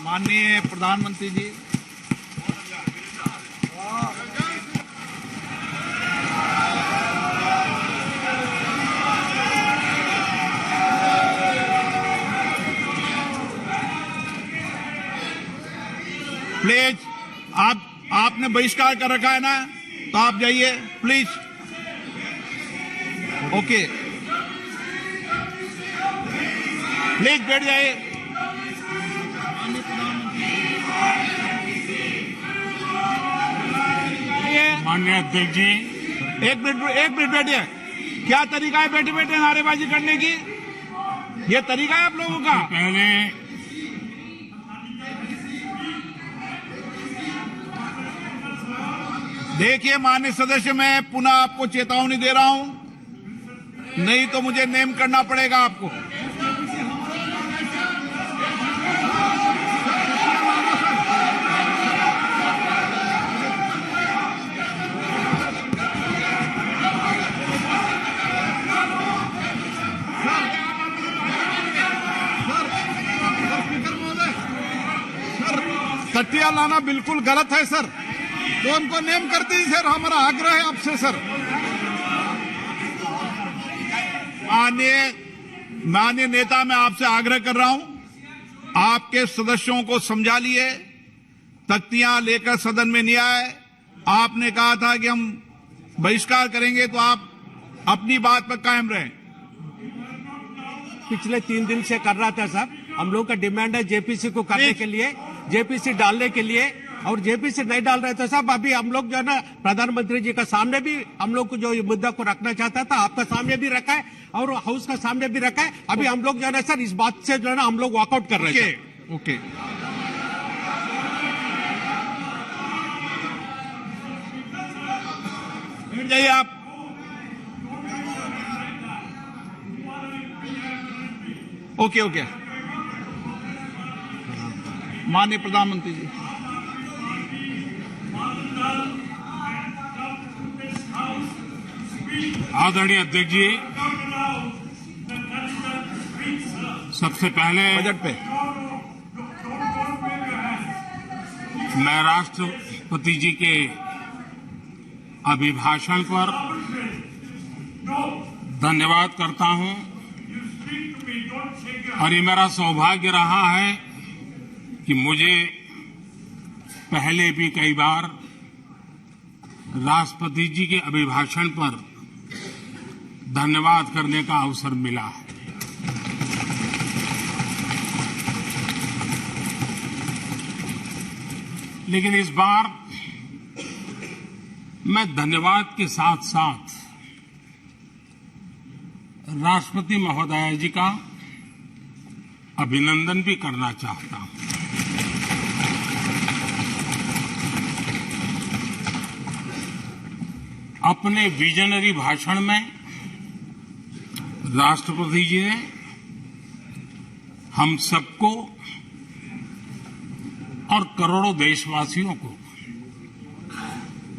माननीय प्रधानमंत्री जी, प्लीज आपने बहिष्कार कर रखा है ना, तो आप जाइए प्लीज। ओके, प्लीज बैठ जाइए। माननीय अध्यक्ष जी, एक मिनट बैठिए। क्या तरीका है बैठे बैठे नारेबाजी करने की? ये तरीका है आप लोगों का? पहले देखिए माननीय सदस्य, मैं पुनः आपको चेतावनी दे रहा हूं, नहीं तो मुझे नेम करना पड़ेगा आपको। तकिया लाना बिल्कुल गलत है सर, तो उनको नेम कर दीजिए सर, हमारा आग्रह है आपसे सर। माननीय नेता, मैं आपसे आग्रह कर रहा हूं, आपके सदस्यों को समझा लिए, तख्तियां लेकर सदन में नहीं आए। आपने कहा था कि हम बहिष्कार करेंगे, तो आप अपनी बात पर कायम रहें। पिछले 3 दिन से कर रहा था सर, हम लोग का डिमांड है जेपीसी को करने के लिए, जेपीसी डालने के लिए, और जेपीसी नहीं डाल रहे थे साहब। अभी हम लोग जो है ना प्रधानमंत्री जी का सामने भी हम लोग को जो ये मुद्दा को रखना चाहता था, आपका सामने भी रखा है और हाउस का सामने भी रखा है। अभी हम लोग जो है ना सर इस बात से जो है ना हम लोग वॉकआउट कर रहे हैं। ओके, बैठ जाइए आप। ओके, माननीय प्रधानमंत्री जी। आदरणीय अध्यक्ष जी, सबसे पहले बजट पे मैं राष्ट्रपति जी के अभिभाषण पर धन्यवाद करता हूं, और ये मेरा सौभाग्य रहा है कि मुझे पहले भी कई बार राष्ट्रपति जी के अभिभाषण पर धन्यवाद करने का अवसर मिला है। लेकिन इस बार मैं धन्यवाद के साथ साथ राष्ट्रपति महोदया जी का अभिनंदन भी करना चाहता हूं। अपने विजनरी भाषण में राष्ट्रपति जी ने हम सबको और करोड़ों देशवासियों को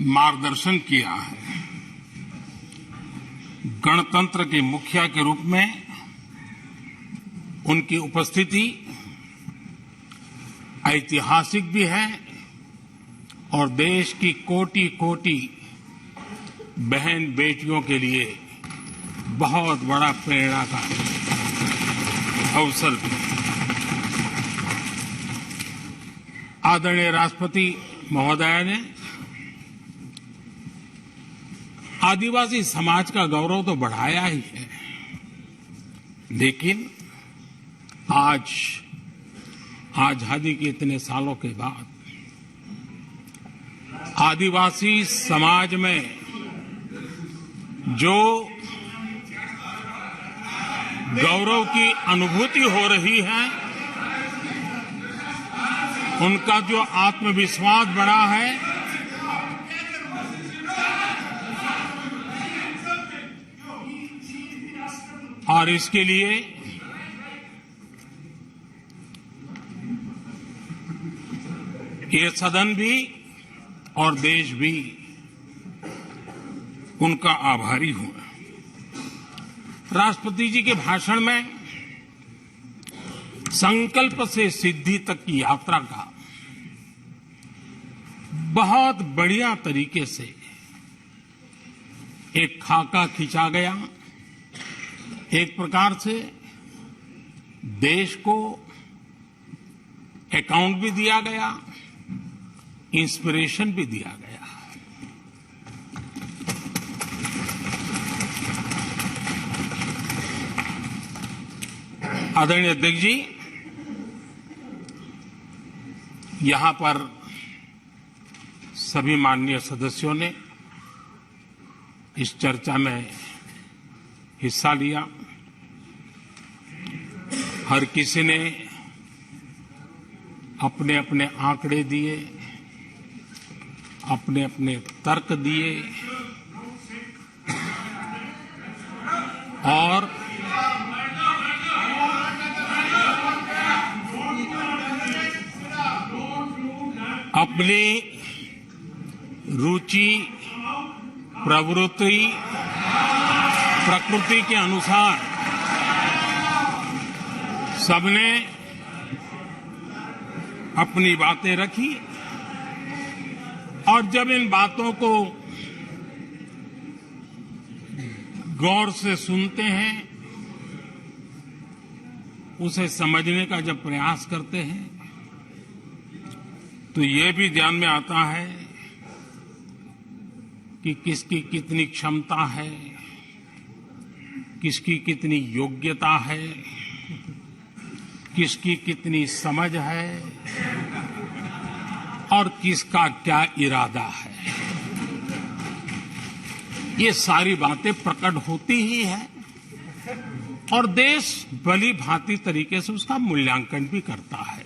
मार्गदर्शन किया है। गणतंत्र के मुखिया के रूप में उनकी उपस्थिति ऐतिहासिक भी है और देश की कोटि कोटि बहन बेटियों के लिए बहुत बड़ा प्रेरणा का अवसर भी। आदरणीय राष्ट्रपति महोदया ने आदिवासी समाज का गौरव तो बढ़ाया ही है, लेकिन आज आजादी के इतने सालों के बाद आदिवासी समाज में जो गौरव की अनुभूति हो रही है, उनका जो आत्मविश्वास बढ़ा है, और इसके लिए ये सदन भी और देश भी उनका आभारी हूं। राष्ट्रपति जी के भाषण में संकल्प से सिद्धि तक की यात्रा का बहुत बढ़िया तरीके से एक खाका खींचा गया। एक प्रकार से देश को अकाउंट भी दिया गया, इंस्पिरेशन भी दिया गया। आदरणीय अध्यक्ष जी, यहां पर सभी माननीय सदस्यों ने इस चर्चा में हिस्सा लिया। हर किसी ने अपने अपने आंकड़े दिए, अपने अपने तर्क दिए और अपनी रुचि, प्रवृत्ति, प्रकृति के अनुसार सबने अपनी बातें रखी और जब इन बातों को गौर से सुनते हैं, उसे समझने का जब प्रयास करते हैं, तो ये भी ध्यान में आता है कि किसकी कितनी क्षमता है, किसकी कितनी योग्यता है, किसकी कितनी समझ है और किसका क्या इरादा है। ये सारी बातें प्रकट होती ही हैं और देश भली भांति तरीके से उसका मूल्यांकन भी करता है।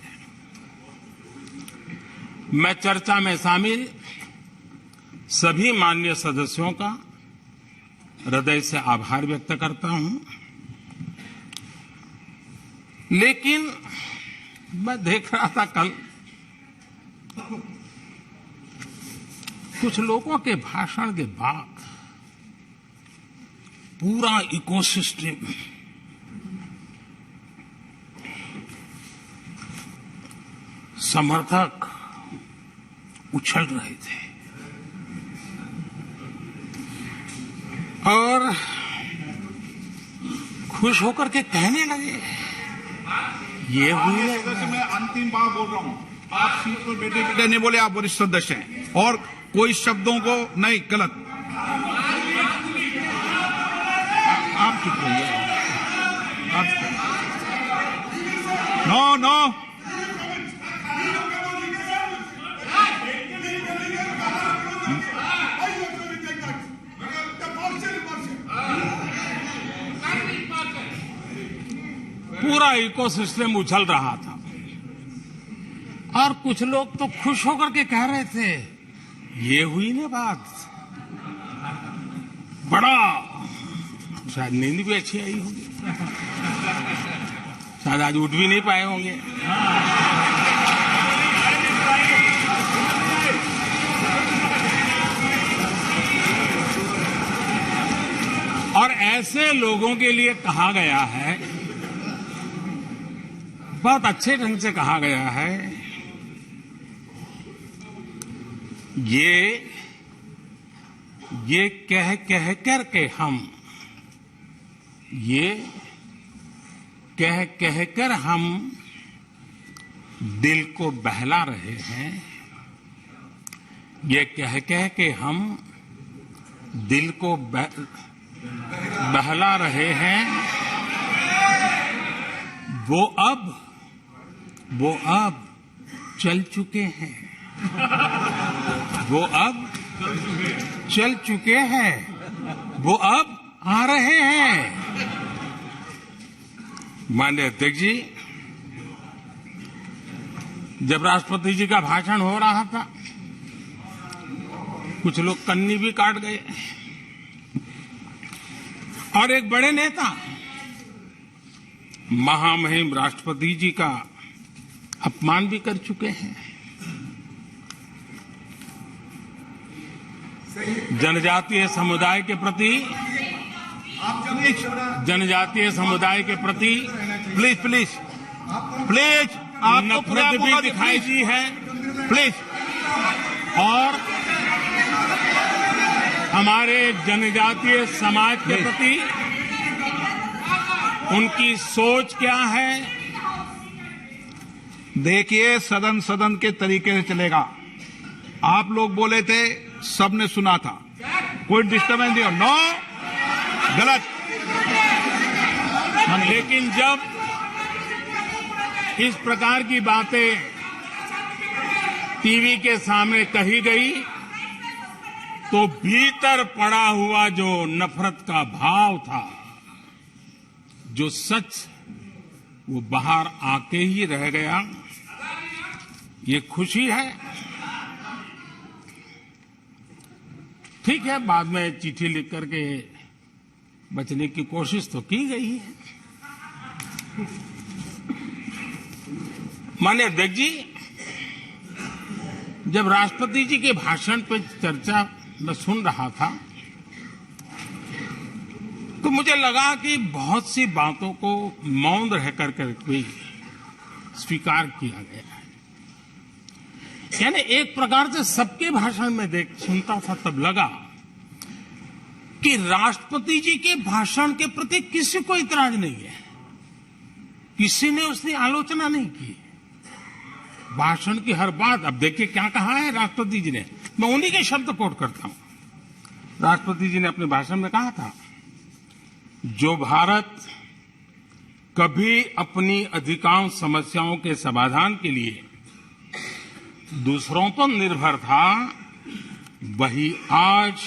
मैं चर्चा में शामिल सभी माननीय सदस्यों का हृदय से आभार व्यक्त करता हूं, लेकिन मैं देख रहा था कल कुछ लोगों के भाषण के बाद पूरा इकोसिस्टम समर्थक उछल रहे थे और खुश होकर के कहने लगे, ये हुई है। मैं अंतिम बार बोल रहा हूं, आप सीट पर बैठे बैठे नहीं बोले, आप वरिष्ठ सदस्य हैं और कोई शब्दों को नहीं गलत, आप चुप रहिए। नो नो, पूरा इकोसिस्टम उछल रहा था और कुछ लोग तो खुश होकर के कह रहे थे, ये हुई ना बात, बड़ा, शायद नींद भी अच्छी आई होगी, शायद आज उठ भी नहीं पाए होंगे। और ऐसे लोगों के लिए कहा गया है, बहुत अच्छे ढंग से कहा गया है, ये कह कह कर के हम, ये कह कह कर हम दिल को बहला रहे हैं, ये कह कह के हम दिल को बहला रहे हैं, वो अब चल चुके हैं, वो अब चल चुके हैं, वो अब आ रहे हैं। माननीय अध्यक्ष जी, जब राष्ट्रपति जी का भाषण हो रहा था, कुछ लोग कन्नी भी काट गए और एक बड़े नेता महामहिम राष्ट्रपति जी का अपमान भी कर चुके हैं। जनजातीय समुदाय के प्रति, प्लीज जनजातीय समुदाय के प्रति प्लीज प्लीज प्लीज आपको पूरा नफरत भी मौका दिखाई दी है प्लीज। और हमारे जनजातीय समाज के प्रति उनकी सोच क्या है। देखिए, सदन सदन के तरीके से चलेगा। आप लोग बोले थे, सबने सुना था, कोई डिस्टर्बेंस नहीं हो। नो, गलत। लेकिन जब इस प्रकार की बातें टीवी के सामने कही गई तो भीतर पड़ा हुआ जो नफरत का भाव था, जो सच, वो बाहर आके ही रह गया। ये खुशी है। ठीक है, बाद में चिट्ठी लिख करके बचने की कोशिश तो की गई है। माननीय अध्यक्ष जी, जब राष्ट्रपति जी के भाषण पर चर्चा मैं सुन रहा था तो मुझे लगा कि बहुत सी बातों को मौन रह करके भी स्वीकार किया गया है। यानी एक प्रकार से सबके भाषण में सुनता था तब लगा कि राष्ट्रपति जी के भाषण के प्रति किसी को इतराज नहीं है, किसी ने उसकी आलोचना नहीं की। भाषण की हर बात, अब देखिए क्या कहा है राष्ट्रपति जी ने, मैं उन्हीं के शब्द कोट करता हूं। राष्ट्रपति जी ने अपने भाषण में कहा था, जो भारत कभी अपनी अधिकांश समस्याओं के समाधान के लिए दूसरों पर निर्भर था, वही आज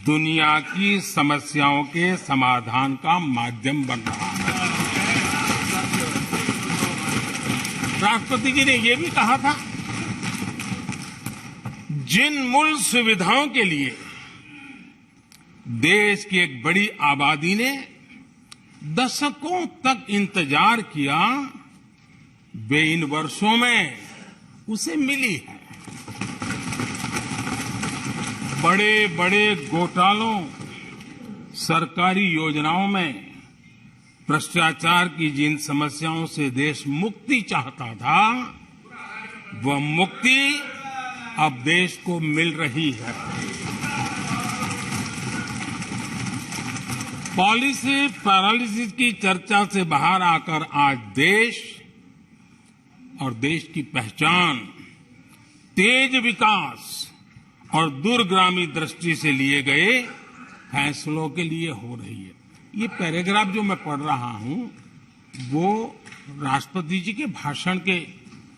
दुनिया की समस्याओं के समाधान का माध्यम बन रहा है। राष्ट्रपति जी ने यह भी कहा था, जिन मूल सुविधाओं के लिए देश की एक बड़ी आबादी ने दशकों तक इंतजार किया, वे इन वर्षों में उसे मिली है। बड़े बड़े घोटालों, सरकारी योजनाओं में भ्रष्टाचार की जिन समस्याओं से देश मुक्ति चाहता था, वह मुक्ति अब देश को मिल रही है। पॉलिसी पैरालिसिस की चर्चा से बाहर आकर आज देश और देश की पहचान तेज विकास और दूरगामी दृष्टि से लिए गए फैसलों के लिए हो रही है। ये पैराग्राफ जो मैं पढ़ रहा हूं, वो राष्ट्रपति जी के भाषण के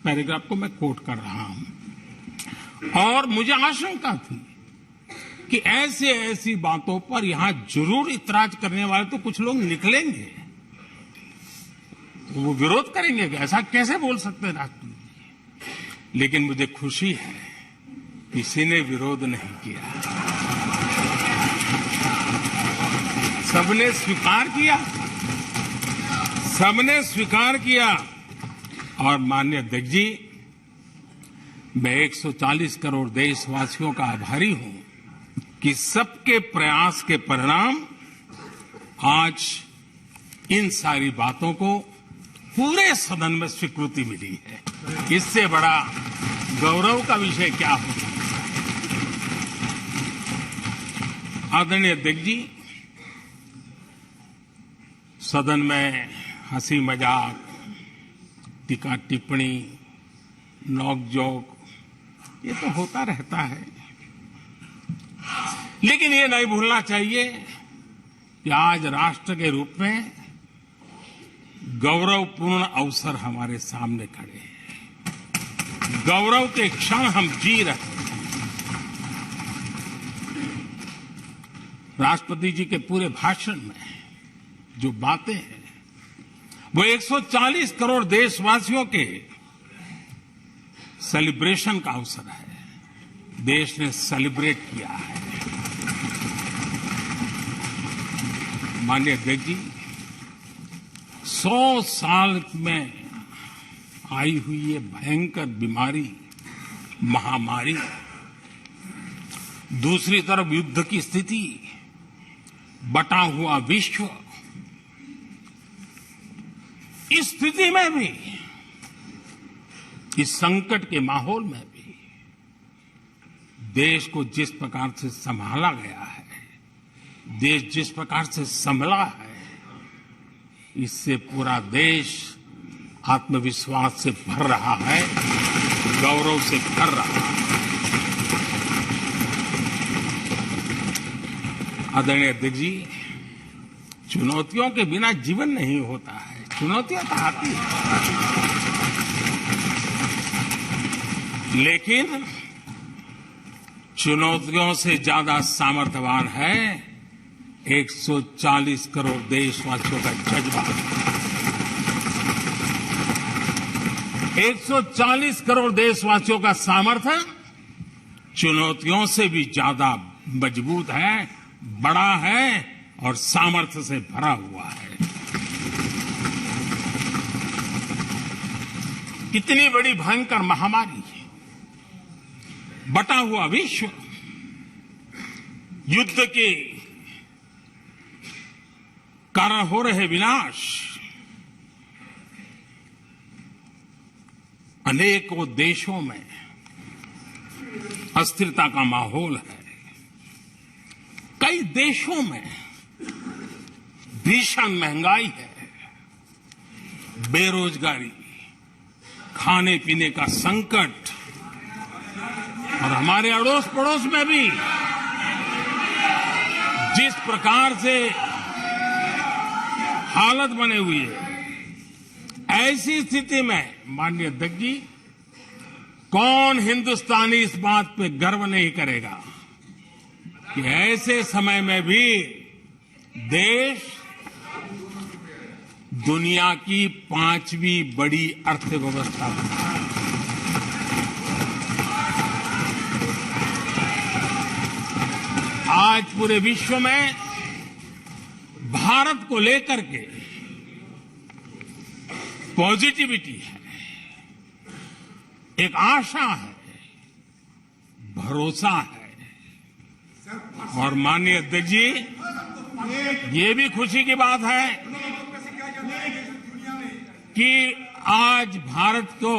पैराग्राफ को मैं कोट कर रहा हूं। और मुझे आशंका थी कि ऐसी बातों पर यहां जरूर इतराज करने वाले तो कुछ लोग निकलेंगे, वो विरोध करेंगे कि ऐसा कैसे बोल सकते हैं राष्ट्रपति जी। लेकिन मुझे खुशी है, किसी ने विरोध नहीं किया, सबने स्वीकार किया, सबने स्वीकार किया। और माननीय अध्यक्ष जी, मैं 140 करोड़ देशवासियों का आभारी हूं कि सबके प्रयास के परिणाम आज इन सारी बातों को पूरे सदन में स्वीकृति मिली है। इससे बड़ा गौरव का विषय क्या होगा। आदरणीय अध्यक्ष जी, सदन में हंसी मजाक, टीका टिप्पणी, नोक-झोंक, ये तो होता रहता है, लेकिन ये नहीं भूलना चाहिए कि आज राष्ट्र के रूप में गौरवपूर्ण अवसर हमारे सामने खड़े हैं। गौरव के क्षण हम जी रहे हैं। राष्ट्रपति जी के पूरे भाषण में जो बातें हैं, वो 140 करोड़ देशवासियों के सेलिब्रेशन का अवसर है। देश ने सेलिब्रेट किया है। माननीय अध्यक्ष जी, 100 साल में आई हुई ये भयंकर बीमारी, महामारी, दूसरी तरफ युद्ध की स्थिति, बटा हुआ विश्व, इस स्थिति में भी, इस संकट के माहौल में भी देश को जिस प्रकार से संभाला गया है, देश जिस प्रकार से संभला है, इससे पूरा देश आत्मविश्वास से भर रहा है, गौरव से भर रहा है। आदरणीय अध्यक्ष जी, चुनौतियों के बिना जीवन नहीं होता है, चुनौतियां तो आती हैं, लेकिन चुनौतियों से ज्यादा सामर्थ्यवान है 140 करोड़ देशवासियों का जज्बा। 140 करोड़ देशवासियों का सामर्थ्य चुनौतियों से भी ज्यादा मजबूत है, बड़ा है और सामर्थ्य से भरा हुआ है। कितनी बड़ी भयंकर महामारी, बटा हुआ विश्व, युद्ध के कारण हो रहे विनाश, अनेकों देशों में अस्थिरता का माहौल है, कई देशों में भीषण महंगाई है, बेरोजगारी, खाने पीने का संकट, और हमारे अड़ोस पड़ोस में भी जिस प्रकार से हालत बने हुई है, ऐसी स्थिति में माननीय अध्यक्ष जी, कौन हिंदुस्तानी इस बात पे गर्व नहीं करेगा कि ऐसे समय में भी देश दुनिया की 5वीं बड़ी अर्थव्यवस्था बना है। आज पूरे विश्व में भारत को लेकर के पॉजिटिविटी है, एक आशा है, भरोसा है। और माननीय अध्यक्ष जी, ये भी खुशी की बात है कि आज भारत को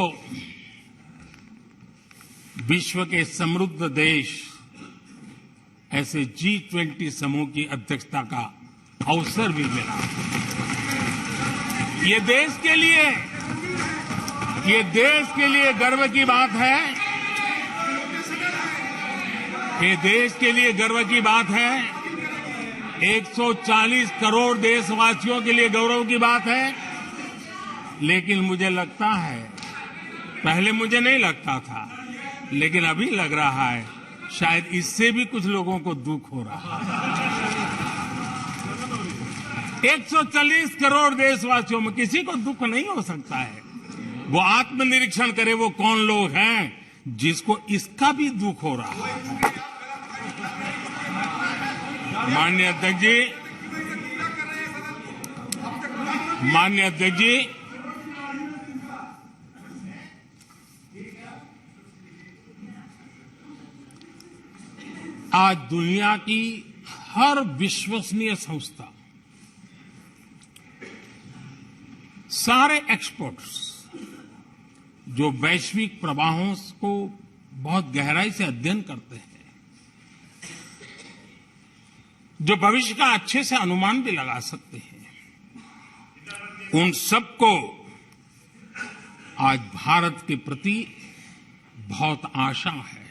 विश्व के समृद्ध देश ऐसे G20 समूह की अध्यक्षता का अवसर भी मिला। ये देश के लिए गर्व की बात है, ये देश के लिए गर्व की बात है, 140 करोड़ देशवासियों के लिए गौरव की बात है। लेकिन मुझे लगता है, पहले मुझे नहीं लगता था, लेकिन अभी लग रहा है शायद इससे भी कुछ लोगों को दुख हो रहा है। 140 करोड़ देशवासियों में किसी को दुख नहीं हो सकता है। वो आत्मनिरीक्षण करे, वो कौन लोग हैं जिसको इसका भी दुख हो रहा है। माननीय अध्यक्ष जी, आज दुनिया की हर विश्वसनीय संस्था, सारे एक्सपर्ट्स जो वैश्विक प्रवाहों को बहुत गहराई से अध्ययन करते हैं, जो भविष्य का अच्छे से अनुमान भी लगा सकते हैं, उन सबको आज भारत के प्रति बहुत आशा है,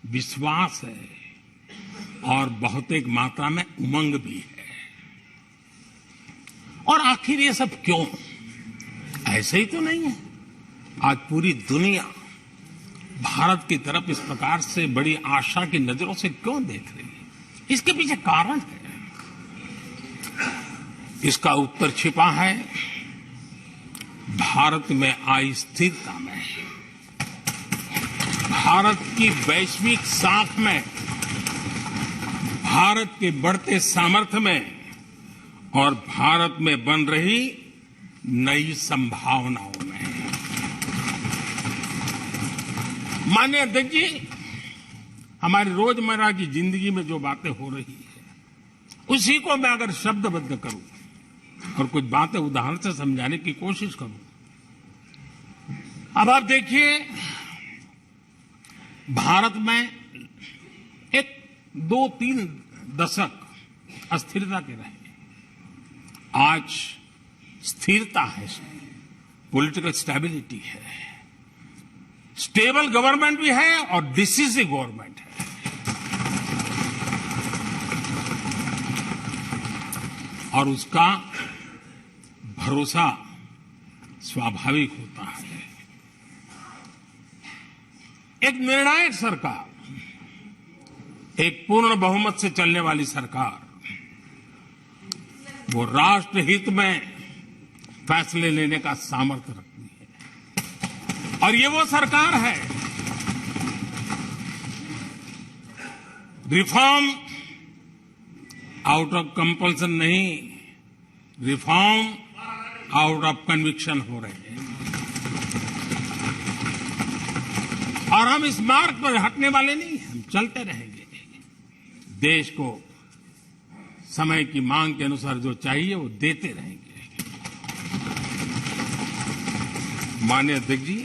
विश्वास है और बहुत एक मात्रा में उमंग भी है। और आखिर ये सब क्यों? ऐसे ही तो नहीं है। आज पूरी दुनिया भारत की तरफ इस प्रकार से बड़ी आशा की नजरों से क्यों देख रही है? इसके पीछे कारण है। इसका उत्तर छिपा है भारत में आई स्थिरता में, भारत की वैश्विक साख में, भारत के बढ़ते सामर्थ्य में और भारत में बन रही नई संभावनाओं में। माननीय अध्यक्ष जी, हमारी रोजमर्रा की जिंदगी में जो बातें हो रही है, उसी को मैं अगर शब्दबद्ध करूं और कुछ बातें उदाहरण से समझाने की कोशिश करूं। अब आप देखिए, भारत में एक 2-3 दशक अस्थिरता के रहे, आज स्थिरता है, पॉलिटिकल स्टेबिलिटी है, स्टेबल गवर्नमेंट भी है और डिसिसिव गवर्नमेंट है। और उसका भरोसा स्वाभाविक होता है। एक निर्णायक सरकार, एक पूर्ण बहुमत से चलने वाली सरकार, वो राष्ट्र हित में फैसले लेने का सामर्थ्य रखती है। और ये वो सरकार है, रिफॉर्म आउट ऑफ कंपल्सन नहीं, रिफॉर्म आउट ऑफ कन्विक्शन हो रहे हैं। और हम इस मार्ग पर हटने वाले नहीं, हम चलते रहेंगे। देश को समय की मांग के अनुसार जो चाहिए वो देते रहेंगे। माननीय अध्यक्ष जी,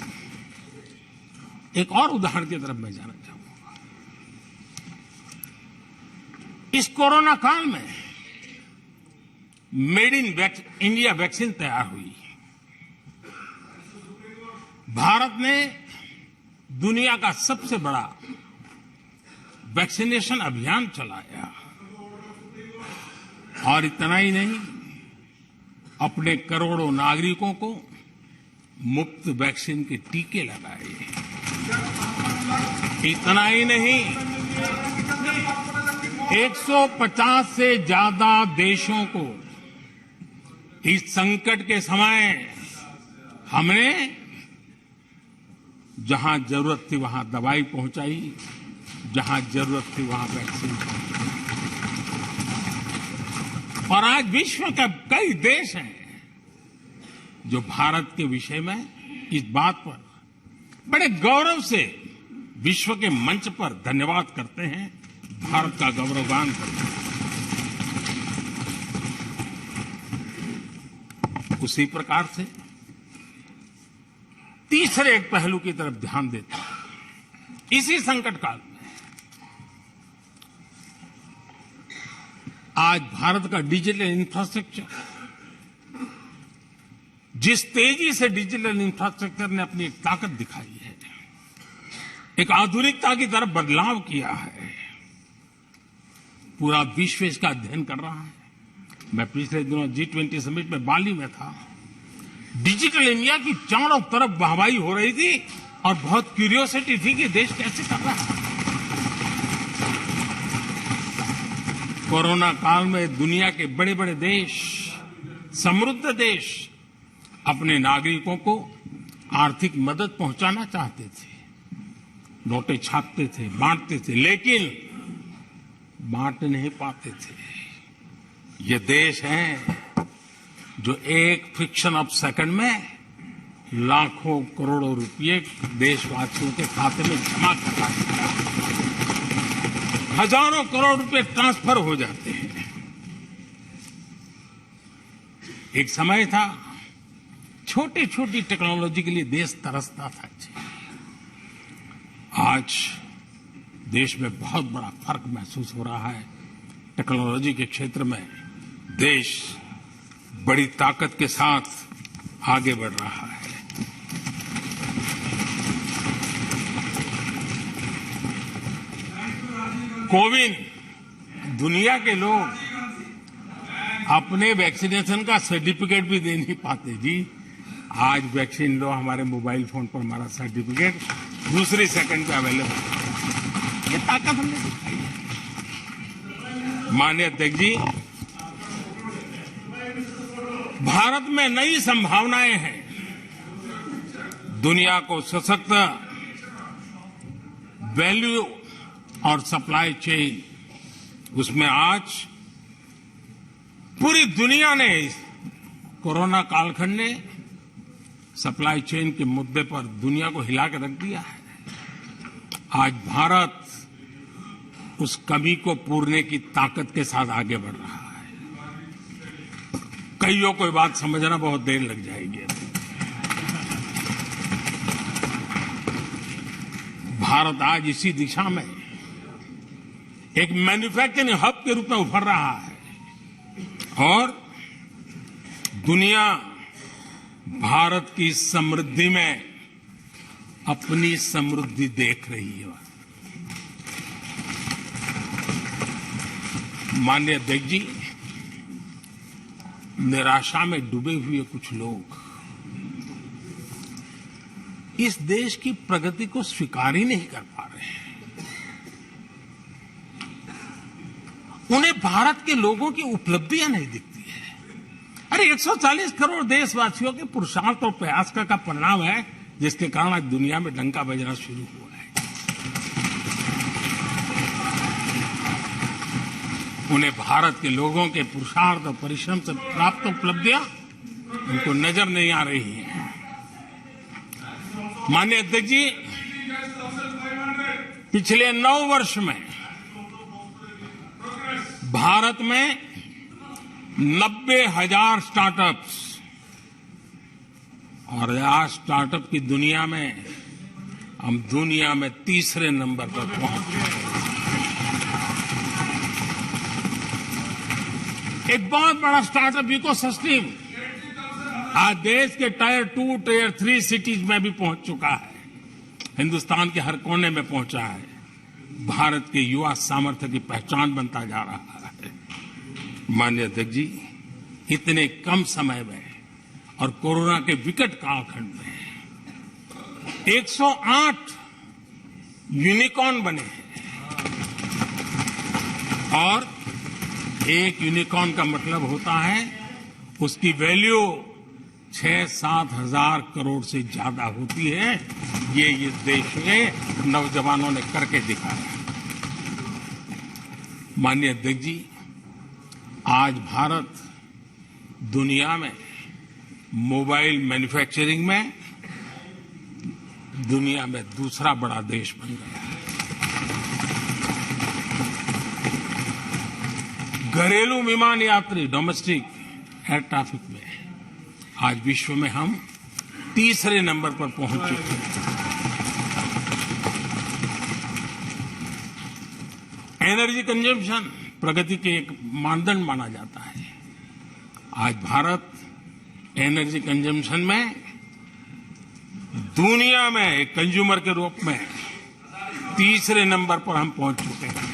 एक और उदाहरण की तरफ मैं जाना चाहूंगा। इस कोरोना काल में मेड इन इंडिया वैक्सीन तैयार हुई। भारत ने दुनिया का सबसे बड़ा वैक्सीनेशन अभियान चलाया। और इतना ही नहीं, अपने करोड़ों नागरिकों को मुफ्त वैक्सीन के टीके लगाए। इतना ही नहीं, 150 से ज्यादा देशों को इस संकट के समय हमने जहां जरूरत थी वहां दवाई पहुंचाई, जहां जरूरत थी वहां वैक्सीन पहुंचाई। और आज विश्व के कई देश हैं जो भारत के विषय में इस बात पर बड़े गौरव से विश्व के मंच पर धन्यवाद करते हैं, भारत का गौरवगान करते हैं। उसी प्रकार से तीसरे एक पहलू की तरफ ध्यान देता है। इसी संकट काल में आज भारत का डिजिटल इंफ्रास्ट्रक्चर, जिस तेजी से डिजिटल इंफ्रास्ट्रक्चर ने अपनी एक ताकत दिखाई है, एक आधुनिकता की तरफ बदलाव किया है, पूरा विश्व इसका अध्ययन कर रहा है। मैं पिछले दिनों G20 समिट में बाली में था। डिजिटल इंडिया की चारों तरफ वाहवाही हो रही थी और बहुत क्यूरियोसिटी थी कि देश कैसे कर रहा है। कोरोना काल में दुनिया के बड़े बड़े देश, समृद्ध देश अपने नागरिकों को आर्थिक मदद पहुंचाना चाहते थे, नोटें छापते थे, बांटते थे, लेकिन बांट नहीं पाते थे। ये देश है जो एक फ्रिक्शन ऑफ सेकंड में लाखों करोड़ों रुपए देशवासियों के खाते में जमा करता है। हजारों करोड़ रुपए ट्रांसफर हो जाते हैं। एक समय था छोटी छोटी टेक्नोलॉजी के लिए देश तरसता था। आज देश में बहुत बड़ा फर्क महसूस हो रहा है। टेक्नोलॉजी के क्षेत्र में देश बड़ी ताकत के साथ आगे बढ़ रहा है। कोविन, दुनिया के लोग अपने वैक्सीनेशन का सर्टिफिकेट भी दे नहीं पाते जी। आज वैक्सीन लो, हमारे मोबाइल फोन पर हमारा सर्टिफिकेट दूसरी सेकंड पे अवेलेबल है। ये ताकत हमने दिखाई है। माननीय अध्यक्ष जी, भारत में नई संभावनाएं हैं। दुनिया को सशक्त वैल्यू और सप्लाई चेन, उसमें आज पूरी दुनिया ने, कोरोना कालखंड ने सप्लाई चेन के मुद्दे पर दुनिया को हिला के रख दिया है। आज भारत उस कमी को पूरने की ताकत के साथ आगे बढ़ रहा है। कईयों को ये बात समझना बहुत देर लग जाएगी। भारत आज इसी दिशा में एक मैन्युफैक्चरिंग हब के रूप में उभर रहा है और दुनिया भारत की समृद्धि में अपनी समृद्धि देख रही है। माननीय अध्यक्ष जी, निराशा में डूबे हुए कुछ लोग इस देश की प्रगति को स्वीकार ही नहीं कर पा रहे हैं। उन्हें भारत के लोगों की उपलब्धियां नहीं दिखती है। अरे 140 करोड़ देशवासियों के पुरुषार्थ और प्रयास का परिणाम है, जिसके कारण आज दुनिया में डंका बजना शुरू हुआ है। उन्हें भारत के लोगों के पुरुषार्थ और परिश्रम से प्राप्त उपलब्धियां उनको नजर नहीं आ रही हैं। माननीय अध्यक्ष जी, पिछले 9 वर्ष में भारत में 90,000 स्टार्टअप्स और आज स्टार्टअप की दुनिया में हम दुनिया में तीसरे नंबर पर पहुंच चुके हैं। एक बहुत बड़ा स्टार्टअप इकोसिस्टम आज देश के टायर 2, टायर 3 सिटीज में भी पहुंच चुका है। हिंदुस्तान के हर कोने में पहुंचा है। भारत के युवा सामर्थ्य की पहचान बनता जा रहा है। माननीय अध्यक्ष जी, इतने कम समय में और कोरोना के विकट कालखंड में 108 यूनिकॉर्न बने हैं और एक यूनिकॉर्न का मतलब होता है उसकी वैल्यू 6-7 हजार करोड़ से ज्यादा होती है। ये इस देश के नौजवानों ने करके दिखाया। माननीय अध्यक्ष जी, आज भारत दुनिया में मोबाइल मैन्युफैक्चरिंग में दुनिया में दूसरा बड़ा देश बन गया है। घरेलू विमान यात्री डोमेस्टिक एयर ट्रैफिक में आज विश्व में हम तीसरे नंबर पर पहुंच चुके हैं। एनर्जी कंजम्पशन प्रगति के एक मानदंड माना जाता है। आज भारत एनर्जी कंजम्पशन में दुनिया में एक कंज्यूमर के रूप में तीसरे नंबर पर हम पहुंच चुके हैं।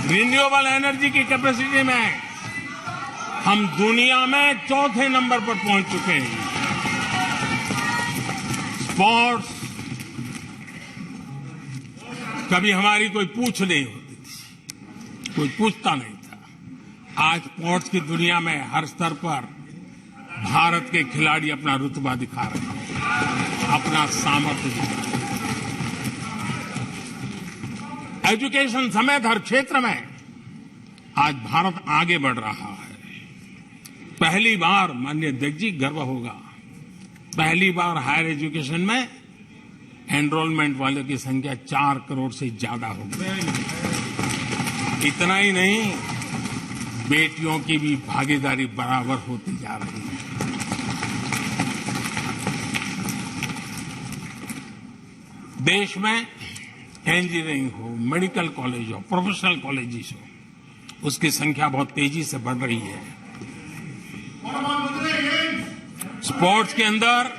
रिन्यूएबल एनर्जी की कैपेसिटी में हम दुनिया में चौथे नंबर पर पहुंच चुके हैं। स्पोर्ट्स कभी हमारी कोई पूछ नहीं होती थी, कोई पूछता नहीं था। आज स्पोर्ट्स की दुनिया में हर स्तर पर भारत के खिलाड़ी अपना रुतबा दिखा रहे हैं, अपना सामर्थ्य दिखा रहे हैं। एजुकेशन समेत हर क्षेत्र में आज भारत आगे बढ़ रहा है। पहली बार, माननीय अध्यक्ष जी, गर्व होगा, पहली बार हायर एजुकेशन में एनरोलमेंट वालों की संख्या 4 करोड़ से ज्यादा हो गई। इतना ही नहीं, बेटियों की भी भागीदारी बराबर होती जा रही है। देश में इंजीनियरिंग हो, मेडिकल कॉलेज हो, प्रोफेशनल कॉलेजेस हो, उसकी संख्या बहुत तेजी से बढ़ रही है। स्पोर्ट्स के अंदर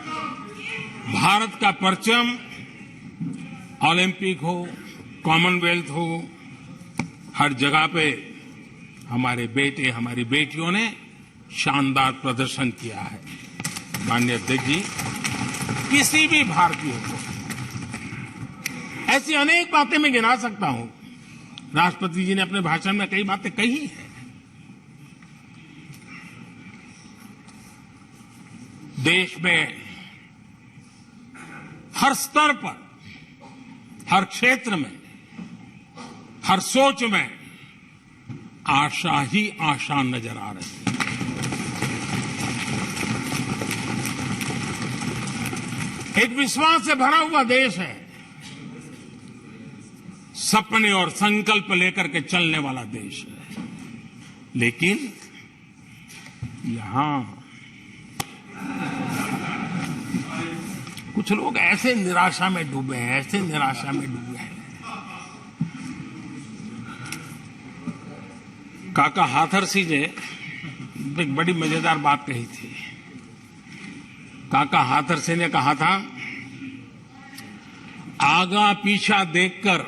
भारत का परचम ओलंपिक हो, कॉमनवेल्थ हो, हर जगह पे हमारे बेटे, हमारी बेटियों ने शानदार प्रदर्शन किया है। माननीय अध्यक्ष जी, किसी भी भारतीय को ऐसी अनेक बातें मैं गिना सकता हूं। राष्ट्रपति जी ने अपने भाषण में कई बातें कही हैं। देश में हर स्तर पर, हर क्षेत्र में, हर सोच में आशा ही आशा नजर आ रही है। एक विश्वास से भरा हुआ देश है, सपने और संकल्प लेकर के चलने वाला देश है। लेकिन यहां कुछ लोग ऐसे निराशा में डूबे हैं, ऐसे निराशा में डूबे हैं। काका हाथरसी ने एक बड़ी मजेदार बात कही थी। काका हाथरसी ने कहा था, आगा पीछा देखकर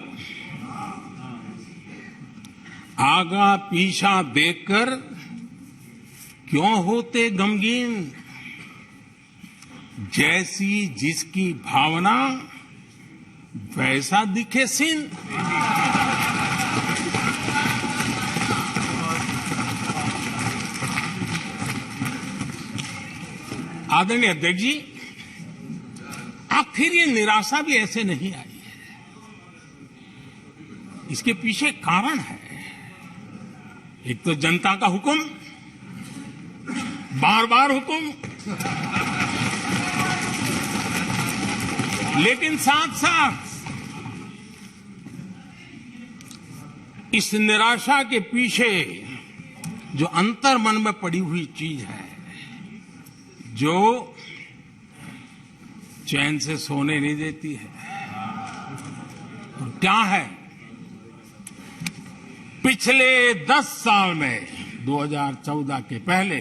क्यों होते गमगीन, जैसी जिसकी भावना वैसा दिखे सीन। आदरणीय अध्यक्ष जी, आखिर ये निराशा भी ऐसे नहीं आई है। इसके पीछे कारण है। एक तो जनता का हुक्म, बार बार हुक्म, लेकिन साथ साथ इस निराशा के पीछे जो अंतर मन में पड़ी हुई चीज है, जो चैन से सोने नहीं देती है, और क्या है? पिछले 10 साल में 2014 के पहले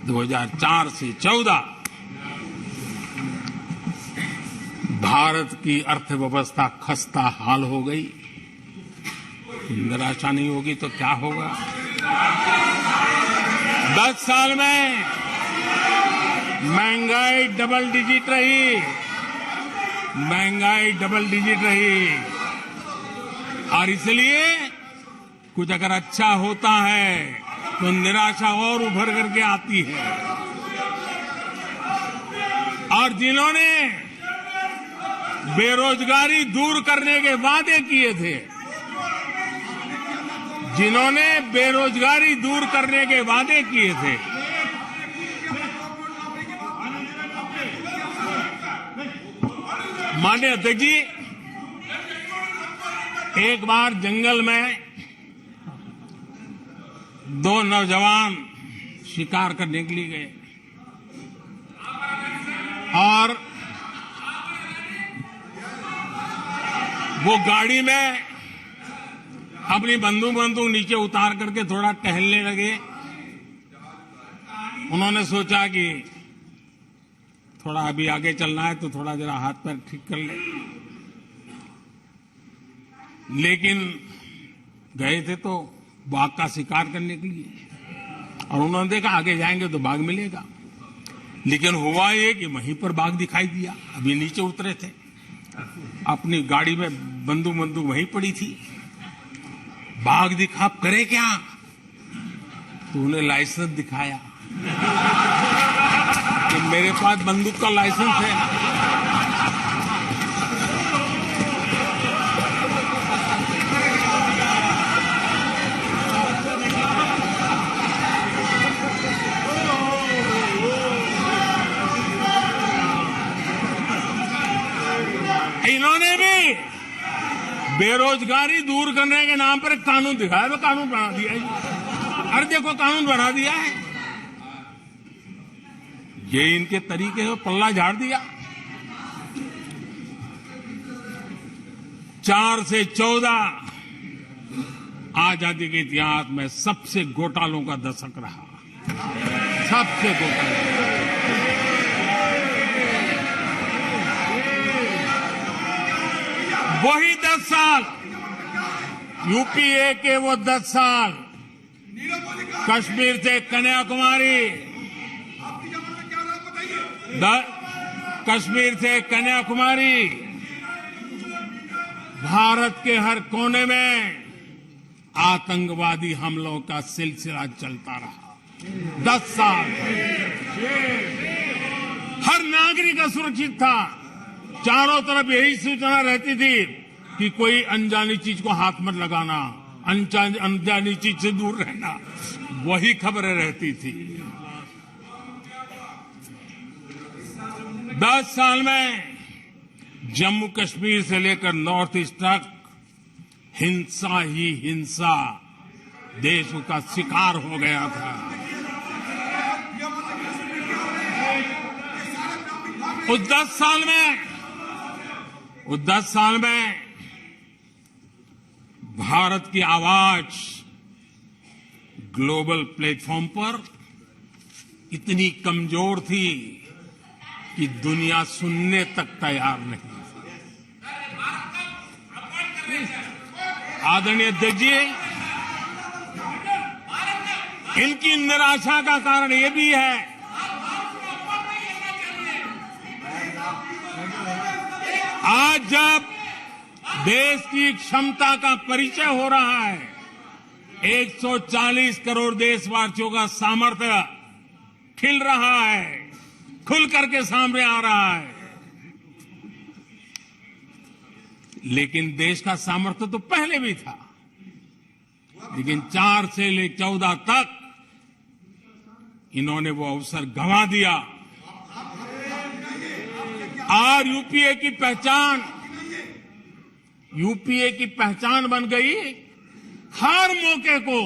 2004 से 14 भारत की अर्थव्यवस्था खस्ता हाल हो गई। निराशा नहीं होगी तो क्या होगा? 10 साल में महंगाई डबल डिजिट रही, और इसलिए कुछ अगर अच्छा होता है तो निराशा और उभर करके आती है। और जिन्होंने बेरोजगारी दूर करने के वादे किए थे, माननीय अध्यक्ष जी, एक बार जंगल में 2 नौजवान शिकार करने के लिए गए और वो गाड़ी में अपनी बंदूक नीचे उतार करके थोड़ा टहलने लगे। उन्होंने सोचा कि थोड़ा अभी आगे चलना है तो थोड़ा जरा हाथ पैर ठीक कर ले, लेकिन गए थे तो बाघ का शिकार करने के लिए, और उन्होंने देखा आगे जाएंगे तो बाघ मिलेगा। लेकिन हुआ ये कि वहीं पर बाघ दिखाई दिया। अभी नीचे उतरे थे, अपनी गाड़ी में बंदूक वहीं पड़ी थी। बाघ दिखा, करे क्या? तो उन्हें लाइसेंस दिखाया कि मेरे पास बंदूक का लाइसेंस है। इन्होंने भी बेरोजगारी दूर करने के नाम पर एक कानून दिखाया, तो कानून बना दिया है। अरे देखो, कानून बना दिया है। ये इनके तरीके से पल्ला झाड़ दिया। 4 से 14 आजादी के इतिहास में सबसे घोटालों का दशक रहा, सबसे घोटाले। वही 10 साल, यूपीए के वो 10 साल, कश्मीर से कन्याकुमारी, भारत के हर कोने में आतंकवादी हमलों का सिलसिला चलता रहा। 10 साल हर नागरिक असुरक्षित था। चारों तरफ यही सूचना रहती थी कि कोई अनजानी चीज को हाथ मत लगाना, अनजानी चीज से दूर रहना, वही खबरें रहती थी। 10 साल में जम्मू कश्मीर से लेकर नॉर्थ ईस्ट तक हिंसा ही हिंसा, देश उसका शिकार हो गया था। उस 10 साल में भारत की आवाज ग्लोबल प्लेटफॉर्म पर इतनी कमजोर थी कि दुनिया सुनने तक तैयार नहीं थी। आदरणीय अध्यक्ष जी, इनकी निराशा का कारण ये भी है आज जब देश की क्षमता का परिचय हो रहा है, 140 करोड़ देशवासियों का सामर्थ्य खिल रहा है, खुल करके सामने आ रहा है। लेकिन देश का सामर्थ्य तो पहले भी था, लेकिन 4 से ले 14 तक इन्होंने वो अवसर गंवा दिया। और यूपीए की पहचान बन गई, हर मौके को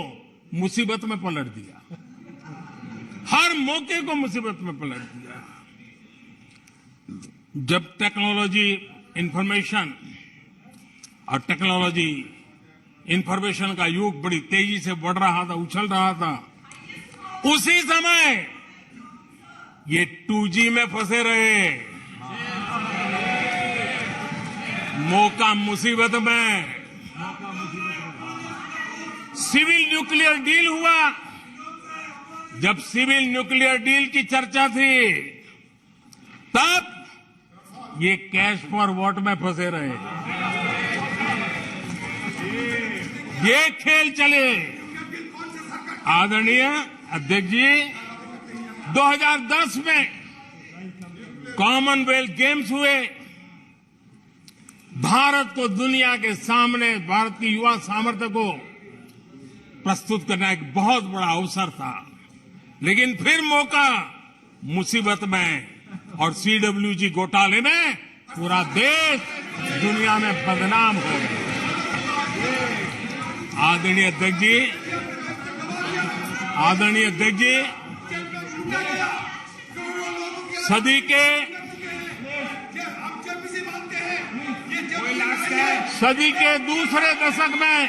मुसीबत में पलट दिया, हर मौके को मुसीबत में पलट दिया। जब टेक्नोलॉजी इंफॉर्मेशन का युग बड़ी तेजी से बढ़ रहा था, उछल रहा था, उसी समय ये 2G में फंसे रहे। मौका मुसीबत में। सिविल न्यूक्लियर डील हुआ। जब सिविल न्यूक्लियर डील की चर्चा थी, तब ये कैश फॉर वोट में फंसे रहे। ये खेल चले। आदरणीय अध्यक्ष जी, 2010 में कॉमनवेल्थ गेम्स हुए। भारत को दुनिया के सामने, भारत की युवा सामर्थ्य को प्रस्तुत करना एक बहुत बड़ा अवसर था, लेकिन फिर मौका मुसीबत में, और CWG घोटाले में पूरा देश दुनिया में बदनाम हो गया। आदरणीय अध्यक्ष जी, सदी के दूसरे दशक में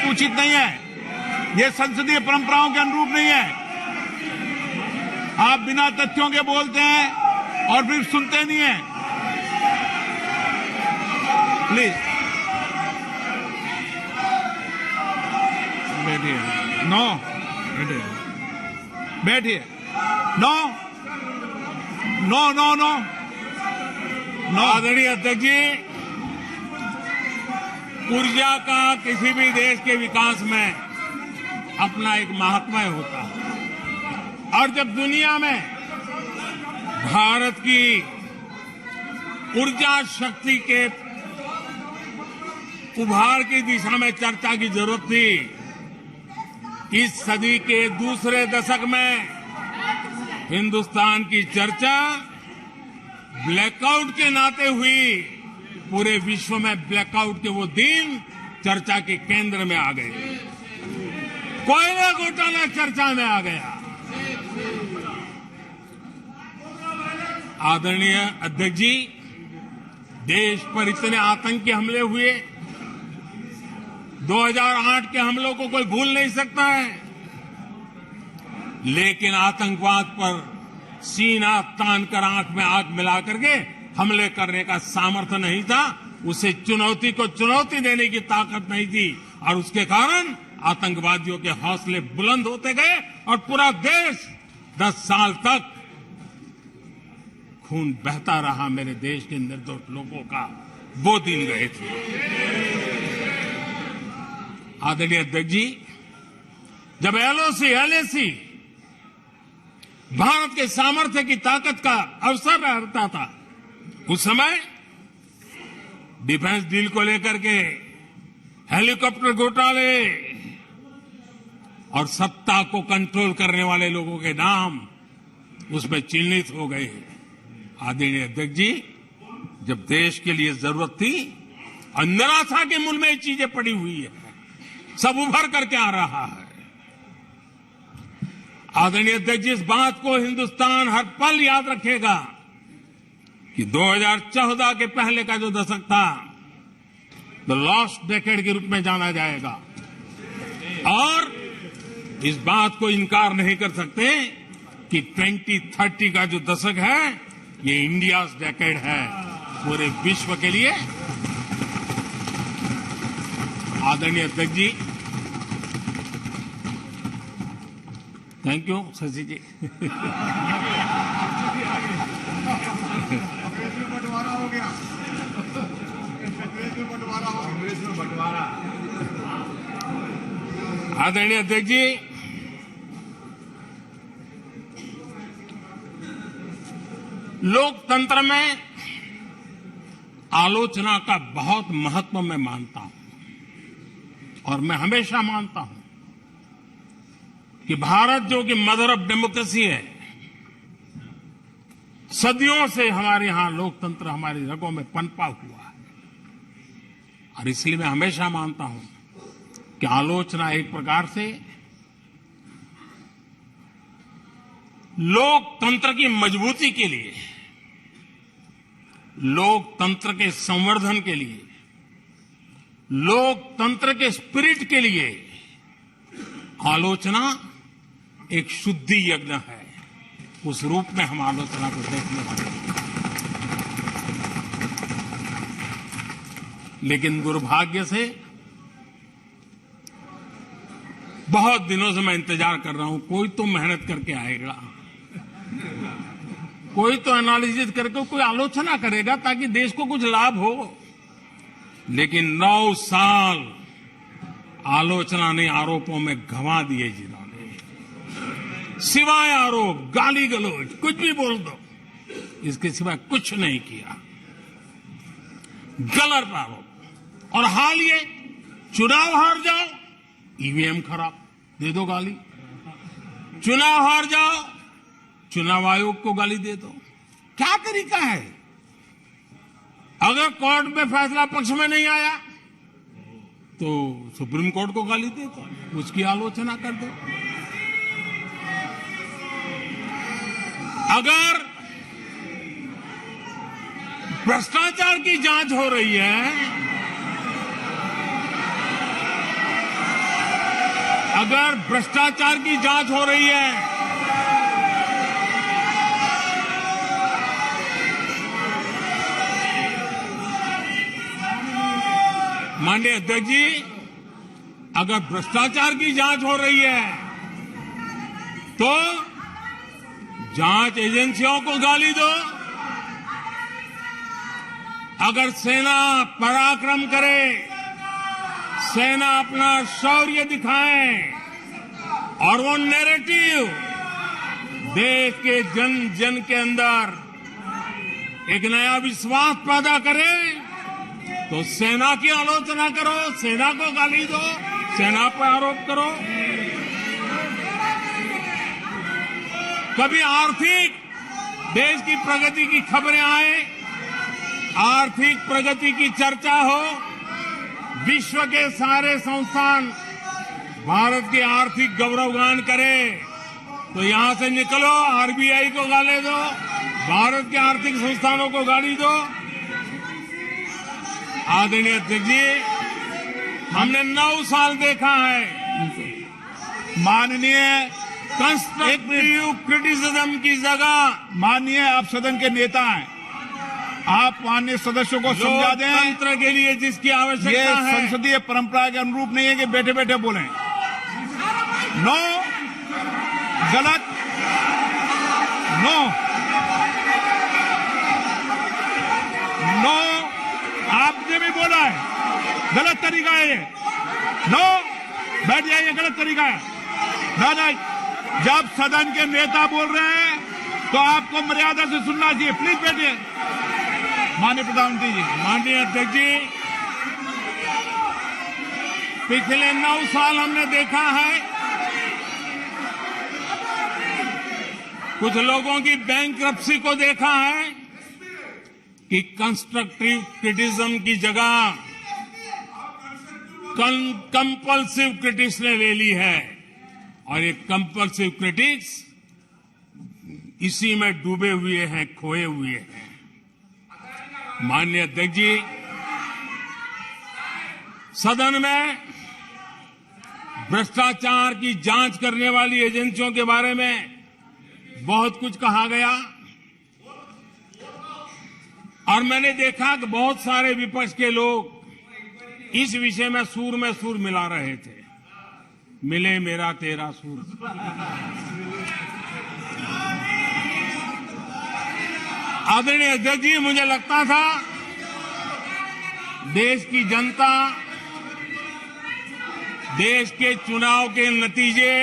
उचित नहीं है, ये संसदीय परंपराओं के अनुरूप नहीं है। आप बिना तथ्यों के बोलते हैं और फिर सुनते नहीं हैं। प्लीज बैठिए। नो, बैठिए। No no no no no. आदरणीय अध्यक्ष जी, ऊर्जा का किसी भी देश के विकास में अपना एक महात्म्य होता है, और जब दुनिया में भारत की ऊर्जा शक्ति के उभार की दिशा में चर्चा की जरूरत थी, इस सदी के दूसरे दशक में हिंदुस्तान की चर्चा ब्लैकआउट के नाते हुई। पूरे विश्व में ब्लैकआउट के वो दिन चर्चा के केंद्र में आ गए। कोयला घोटाला चर्चा में आ गया। आदरणीय अध्यक्ष जी, देश पर इतने आतंकी हमले हुए, 2008 के हमलों को कोई भूल नहीं सकता है, लेकिन आतंकवाद पर सीना तान कर आंख में आंख मिला करके हमले करने का सामर्थ्य नहीं था, उसे चुनौती को चुनौती देने की ताकत नहीं थी, और उसके कारण आतंकवादियों के हौसले बुलंद होते गए और पूरा देश 10 साल तक खून बहता रहा। मेरे देश के निर्दोष लोगों का वो दिन गए थे। आदरणीय अध्यक्ष जी, जब एलओसी एलएसी भारत के सामर्थ्य की ताकत का अवसर रहता था, उस समय डिफेंस डील को लेकर के हेलीकॉप्टर घोटाले और सत्ता को कंट्रोल करने वाले लोगों के नाम उसमें चिन्हित हो गए। आदरणीय अध्यक्ष जी, जब देश के लिए जरूरत थी और निराशा के मूल में ये चीजें पड़ी हुई है, सब उभर करके आ रहा है। आदरणीय अध्यक्ष जी, इस बात को हिंदुस्तान हर पल याद रखेगा कि 2014 के पहले का जो दशक था, द लॉस्ट डेकेड के रूप में जाना जाएगा, और इस बात को इनकार नहीं कर सकते कि 2030 का जो दशक है, ये इंडियाज डेकेड है पूरे विश्व के लिए। आदरणीय अध्यक्ष जी, थैंक यू शशि जी। आदरणीय अध्यक्ष जी, लोकतंत्र में आलोचना का बहुत महत्व मैं मानता हूं, और मैं हमेशा मानता हूं कि भारत जो कि मदर ऑफ डेमोक्रेसी है, सदियों से हमारे यहां लोकतंत्र हमारी रगों में पनपा हुआ है, और इसलिए मैं हमेशा मानता हूं कि आलोचना एक प्रकार से लोकतंत्र की मजबूती के लिए, लोकतंत्र के संवर्धन के लिए, लोकतंत्र के स्पिरिट के लिए आलोचना एक शुद्धि यज्ञ है। उस रूप में हम आलोचना को देखने वाले हैं। लेकिन दुर्भाग्य से बहुत दिनों से मैं इंतजार कर रहा हूं, कोई तो मेहनत करके आएगा, कोई तो एनालिसिस करके कोई आलोचना करेगा ताकि देश को कुछ लाभ हो। लेकिन 9 साल आलोचना ने आरोपों में गंवा दिए जिन्होंने, सिवाय आरोप, गाली गलौज, कुछ भी बोल दो, इसके सिवाय कुछ नहीं किया। गलत आरोप। और हाल ये चुनाव हार जाओ, ईवीएम खराब, दे दो गाली। चुनाव हार जाओ, चुनाव आयोग को गाली दे दो। क्या तरीका है? अगर कोर्ट में फैसला पक्ष में नहीं आया तो सुप्रीम कोर्ट को गाली दे दो, उसकी आलोचना कर दो। अगर भ्रष्टाचार की जांच हो रही है, अगर भ्रष्टाचार की जांच हो रही है, माननीय अध्यक्ष जी, अगर भ्रष्टाचार की जांच हो रही है तो जांच एजेंसियों को गाली दो। अगर सेना पराक्रम करे, सेना अपना शौर्य दिखाए और वो नैरेटिव देश के जन जन के अंदर एक नया विश्वास पैदा करे, तो सेना की आलोचना करो, सेना को गाली दो, सेना पर आरोप करो। कभी आर्थिक देश की प्रगति की खबरें आए, आर्थिक प्रगति की चर्चा हो, विश्व के सारे संस्थान भारत के आर्थिक गौरवगान करें, तो यहां से निकलो, आरबीआई को गाली दो, भारत के आर्थिक संस्थानों को गाली दो। आदरणीय अध्यक्ष जी, हमने 9 साल देखा है माननीय कंस्ट्रक्टिव क्रिटिसिज्म की जगह, माननीय आप सदन के नेता हैं, आप माननीय सदस्यों को समझा दें। लोकतंत्र के लिए जिसकी ये आवश्यकता है, संसदीय परंपरा के अनुरूप नहीं है कि बैठे बैठे बोलें। नो, गलत, नो, नो, आपने भी बोला है, गलत तरीका है ये। नो, बैठ जाइए, गलत तरीका है। ना, जब सदन के नेता बोल रहे हैं तो आपको मर्यादा से सुनना चाहिए। प्लीज बैठिए। माननीय प्रधानमंत्री जी। माननीय अध्यक्ष जी, पिछले 9 साल हमने देखा है कुछ लोगों की बैंक्रप्सी को देखा है कि कंस्ट्रक्टिव क्रिटिसिज्म की जगह कंपल्सिव क्रिटिक्स ने ले ली है, और ये कंपल्सिव क्रिटिक्स इसी में डूबे हुए हैं, खोए हुए हैं। माननीय अध्यक्ष जी, सदन में भ्रष्टाचार की जांच करने वाली एजेंसियों के बारे में बहुत कुछ कहा गया, और मैंने देखा कि बहुत सारे विपक्ष के लोग इस विषय में सूर मिला रहे थे। मिले मेरा तेरा सूर। आदरणीय अध्यक्ष जी, मुझे लगता था देश की जनता देश के चुनाव के नतीजे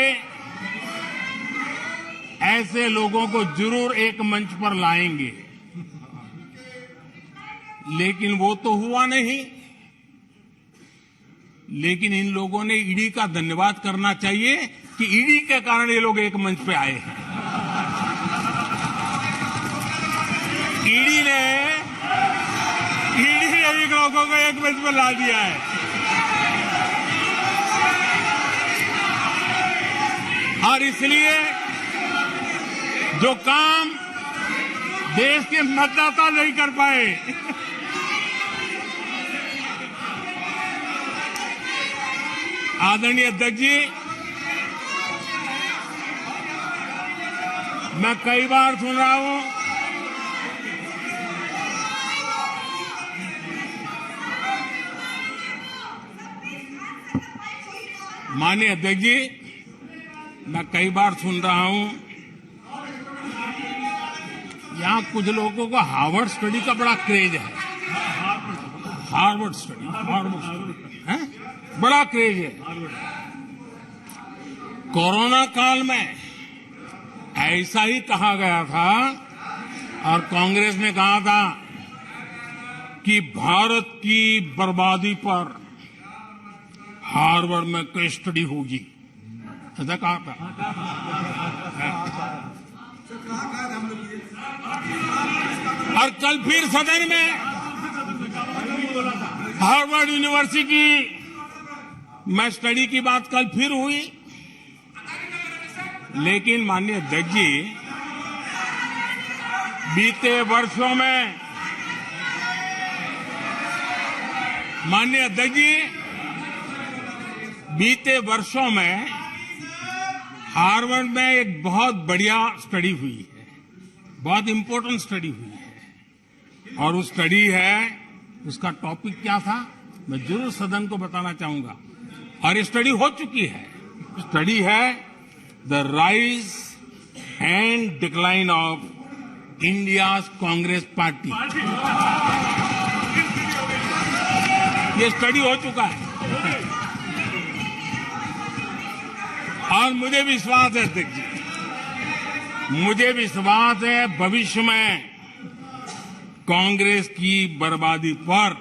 ऐसे लोगों को जरूर एक मंच पर लाएंगे, लेकिन वो तो हुआ नहीं। लेकिन इन लोगों ने ईडी का धन्यवाद करना चाहिए कि ईडी के कारण ये लोग एक मंच पे आए हैं। ईडी ने इन लोगों को एक मंच पर ला दिया है। और इसलिए जो काम देश के मतदाता नहीं कर पाए, आदरणीय अध्यक्ष जी, मैं कई बार सुन रहा हूं माननीय अध्यक्ष जी, मैं कई बार सुन रहा हूं यहां कुछ लोगों को हार्वर्ड स्टडी का बड़ा क्रेज है। हार्वर्ड स्टडी है, बड़ा क्रेज है। कोरोना काल में ऐसा ही कहा गया था, और कांग्रेस ने कहा था कि भारत की बर्बादी पर हार्वर्ड में केस स्टडी होगी, ऐसा कहा था। और कल फिर सदन में हार्वर्ड यूनिवर्सिटी में स्टडी की बात कल फिर हुई। लेकिन माननीय अध्यक्ष जी, बीते वर्षों में माननीय अध्यक्ष जी, बीते वर्षों में हार्वर्ड में एक बहुत बढ़िया स्टडी हुई है, बहुत इंपॉर्टेंट स्टडी हुई है। और उस स्टडी है, उसका टॉपिक क्या था मैं जरूर सदन को बताना चाहूंगा, और ये स्टडी हो चुकी है। स्टडी है the rise and decline of India's Congress party. ये स्टडी हो चुका है, और मुझे विश्वास है अध्यक्ष जी, मुझे विश्वास है भविष्य में कांग्रेस की बर्बादी पर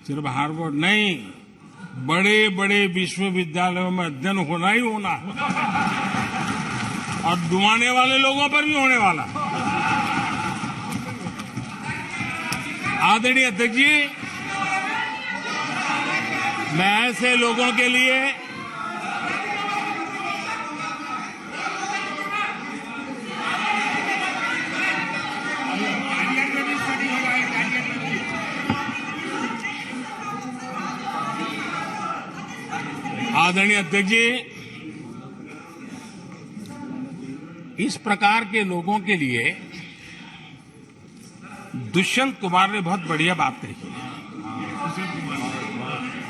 सिर्फ हार्वर्ड नहीं, बड़े बड़े विश्वविद्यालयों में अध्ययन होना ही होना है, और डुबाने वाले लोगों पर भी होने वाला। आदरणीय अध्यक्ष जी, मैं ऐसे लोगों के लिए आदरणीय अध्यक्ष जी, इस प्रकार के लोगों के लिए दुष्यंत कुमार ने बहुत बढ़िया बात कही है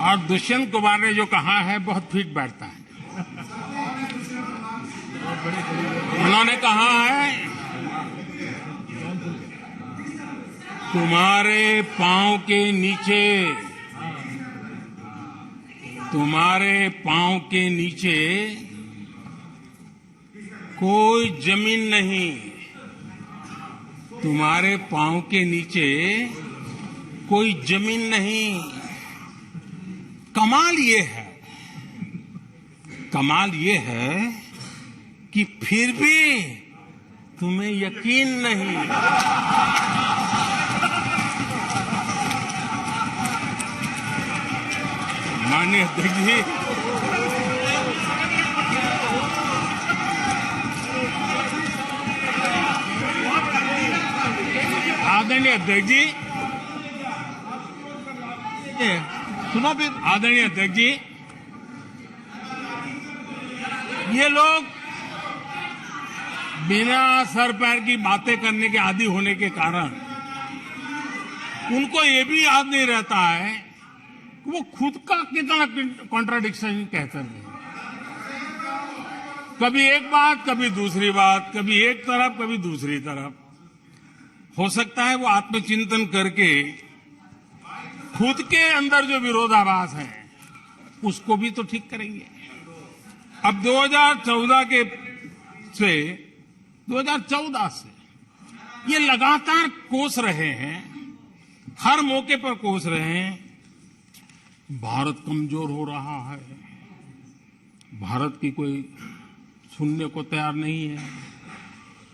और दुष्यंत कुमार ने जो कहा है बहुत फिट बैठता है। उन्होंने कहा है तुम्हारे पांव के नीचे, तुम्हारे पांव के नीचे कोई जमीन नहीं, तुम्हारे पांव के नीचे कोई जमीन नहीं। कमाल ये है कि फिर भी तुम्हें यकीन नहीं। माननीय अध्यक्ष जी, आदरणीय अध्यक्ष जी, सुनो फिर। आदरणीय अध्यक्ष जी, ये लोग बिना सर पैर की बातें करने के आदी होने के कारण उनको ये भी याद नहीं रहता है कि वो खुद का कितना कॉन्ट्राडिक्शन कहते हैं। कभी एक बात, कभी दूसरी बात, कभी एक तरफ, कभी दूसरी तरफ। हो सकता है वो आत्मचिंतन करके खुद के अंदर जो विरोधाभास है उसको भी तो ठीक करेंगे। अब 2014 से ये लगातार कोस रहे हैं, हर मौके पर कोस रहे हैं, भारत कमजोर हो रहा है, भारत की कोई सुनने को तैयार नहीं है,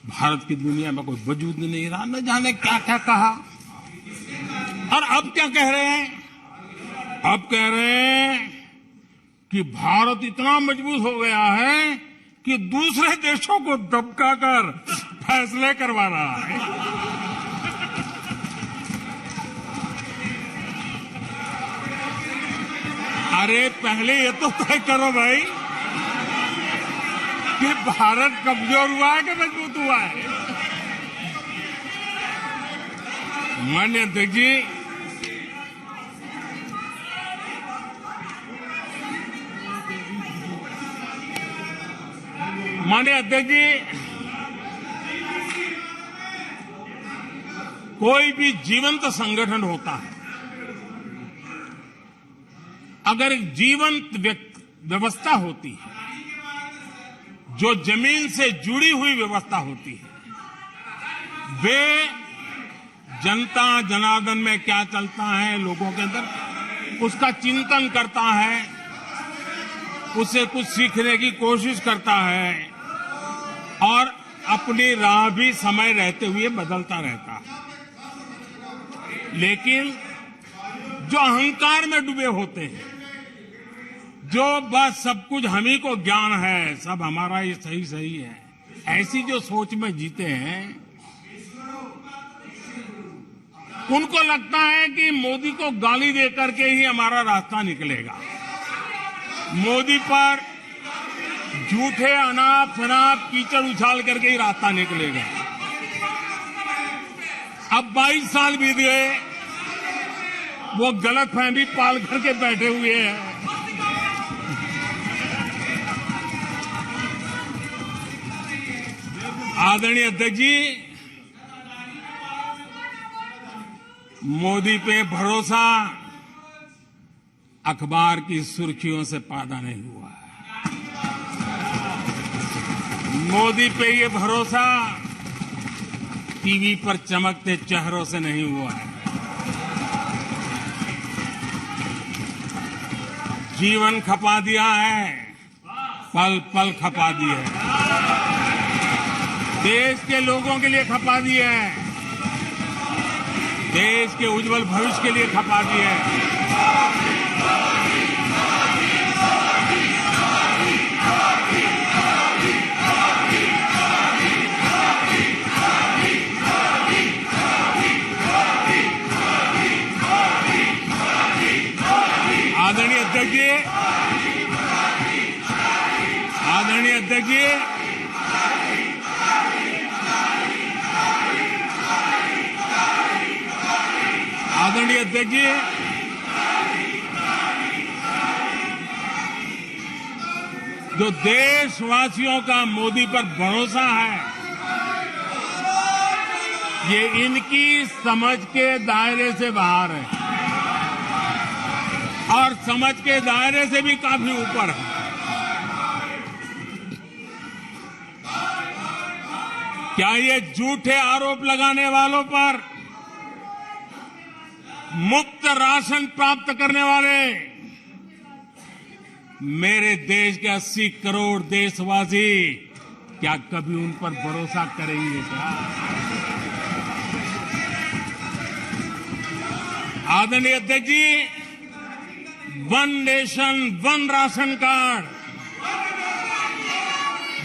भारत की दुनिया में कोई वजूद नहीं रहा, न जाने क्या क्या कहा। और अब क्या कह रहे हैं? अब कह रहे हैं कि भारत इतना मजबूत हो गया है कि दूसरे देशों को दबकाकर फैसले करवा रहा है। अरे पहले ये तो तय करो भाई कि भारत कमजोर हुआ है कि मजबूत हुआ है। माननीय अध्यक्ष जी, माननीय अध्यक्ष जी, कोई भी जीवंत संगठन होता है, अगर एक जीवंत व्यवस्था होती है, जो जमीन से जुड़ी हुई व्यवस्था होती है, वे जनता जनार्दन में क्या चलता है लोगों के अंदर उसका चिंतन करता है, उससे कुछ सीखने की कोशिश करता है और अपनी राह भी समय रहते हुए बदलता रहता है। लेकिन जो अहंकार में डूबे होते हैं, जो बस सब कुछ हम ही को ज्ञान है, सब हमारा ये सही सही है, ऐसी जो सोच में जीते हैं, उनको लगता है कि मोदी को गाली दे करके ही हमारा रास्ता निकलेगा, मोदी पर झूठे अनाप शनाप कीचड़ उछाल करके ही रास्ता निकलेगा। अब 22 साल बीत गए, वो गलतफहमी पाल करके बैठे हुए हैं। आदरणीय अध्यक्ष जी, मोदी पे भरोसा अखबार की सुर्खियों से पैदा नहीं हुआ है। मोदी पे ये भरोसा टीवी पर चमकते चेहरों से नहीं हुआ है। जीवन खपा दिया है, पल पल खपा दिए है, देश के लोगों के लिए खपा दिए है, देश के उज्जवल भविष्य के लिए खपा दिए है। आदरणीय अध्यक्ष जी, आदरणीय अध्यक्ष जी, आदरणीय अध्यक्ष जी, जो देशवासियों का मोदी पर भरोसा है, ये इनकी समझ के दायरे से बाहर है और समझ के दायरे से भी काफी ऊपर है। क्या ये झूठे आरोप लगाने वालों पर मुफ्त राशन प्राप्त करने वाले मेरे देश के 80 करोड़ देशवासी क्या कभी उन पर भरोसा करेंगे क्या? आदरणीय अध्यक्ष ji, one nation one ration card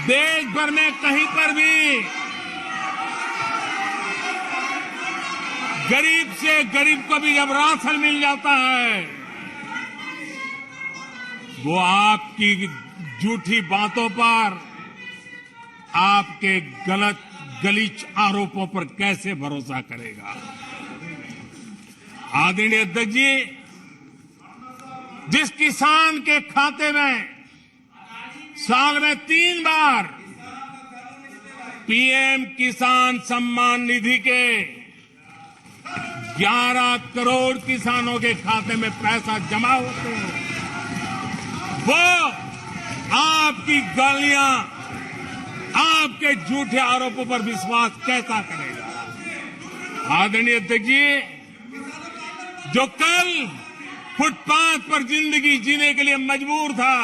देश भर में कहीं पर भी गरीब से गरीब को भी जब राशन मिल जाता है, वो आपकी झूठी बातों पर, आपके गलत गलीच आरोपों पर कैसे भरोसा करेगा? आदरणीय अध्यक्ष जी, जिस किसान के खाते में साल में 3 बार पीएम किसान सम्मान निधि के 11 करोड़ किसानों के खाते में पैसा जमा होते हैं, वो आपकी गालियां, आपके झूठे आरोपों पर विश्वास कैसा करेगा? आदरणीय अध्यक्ष जी, जो कल फुटपाथ पर जिंदगी जीने के लिए मजबूर था,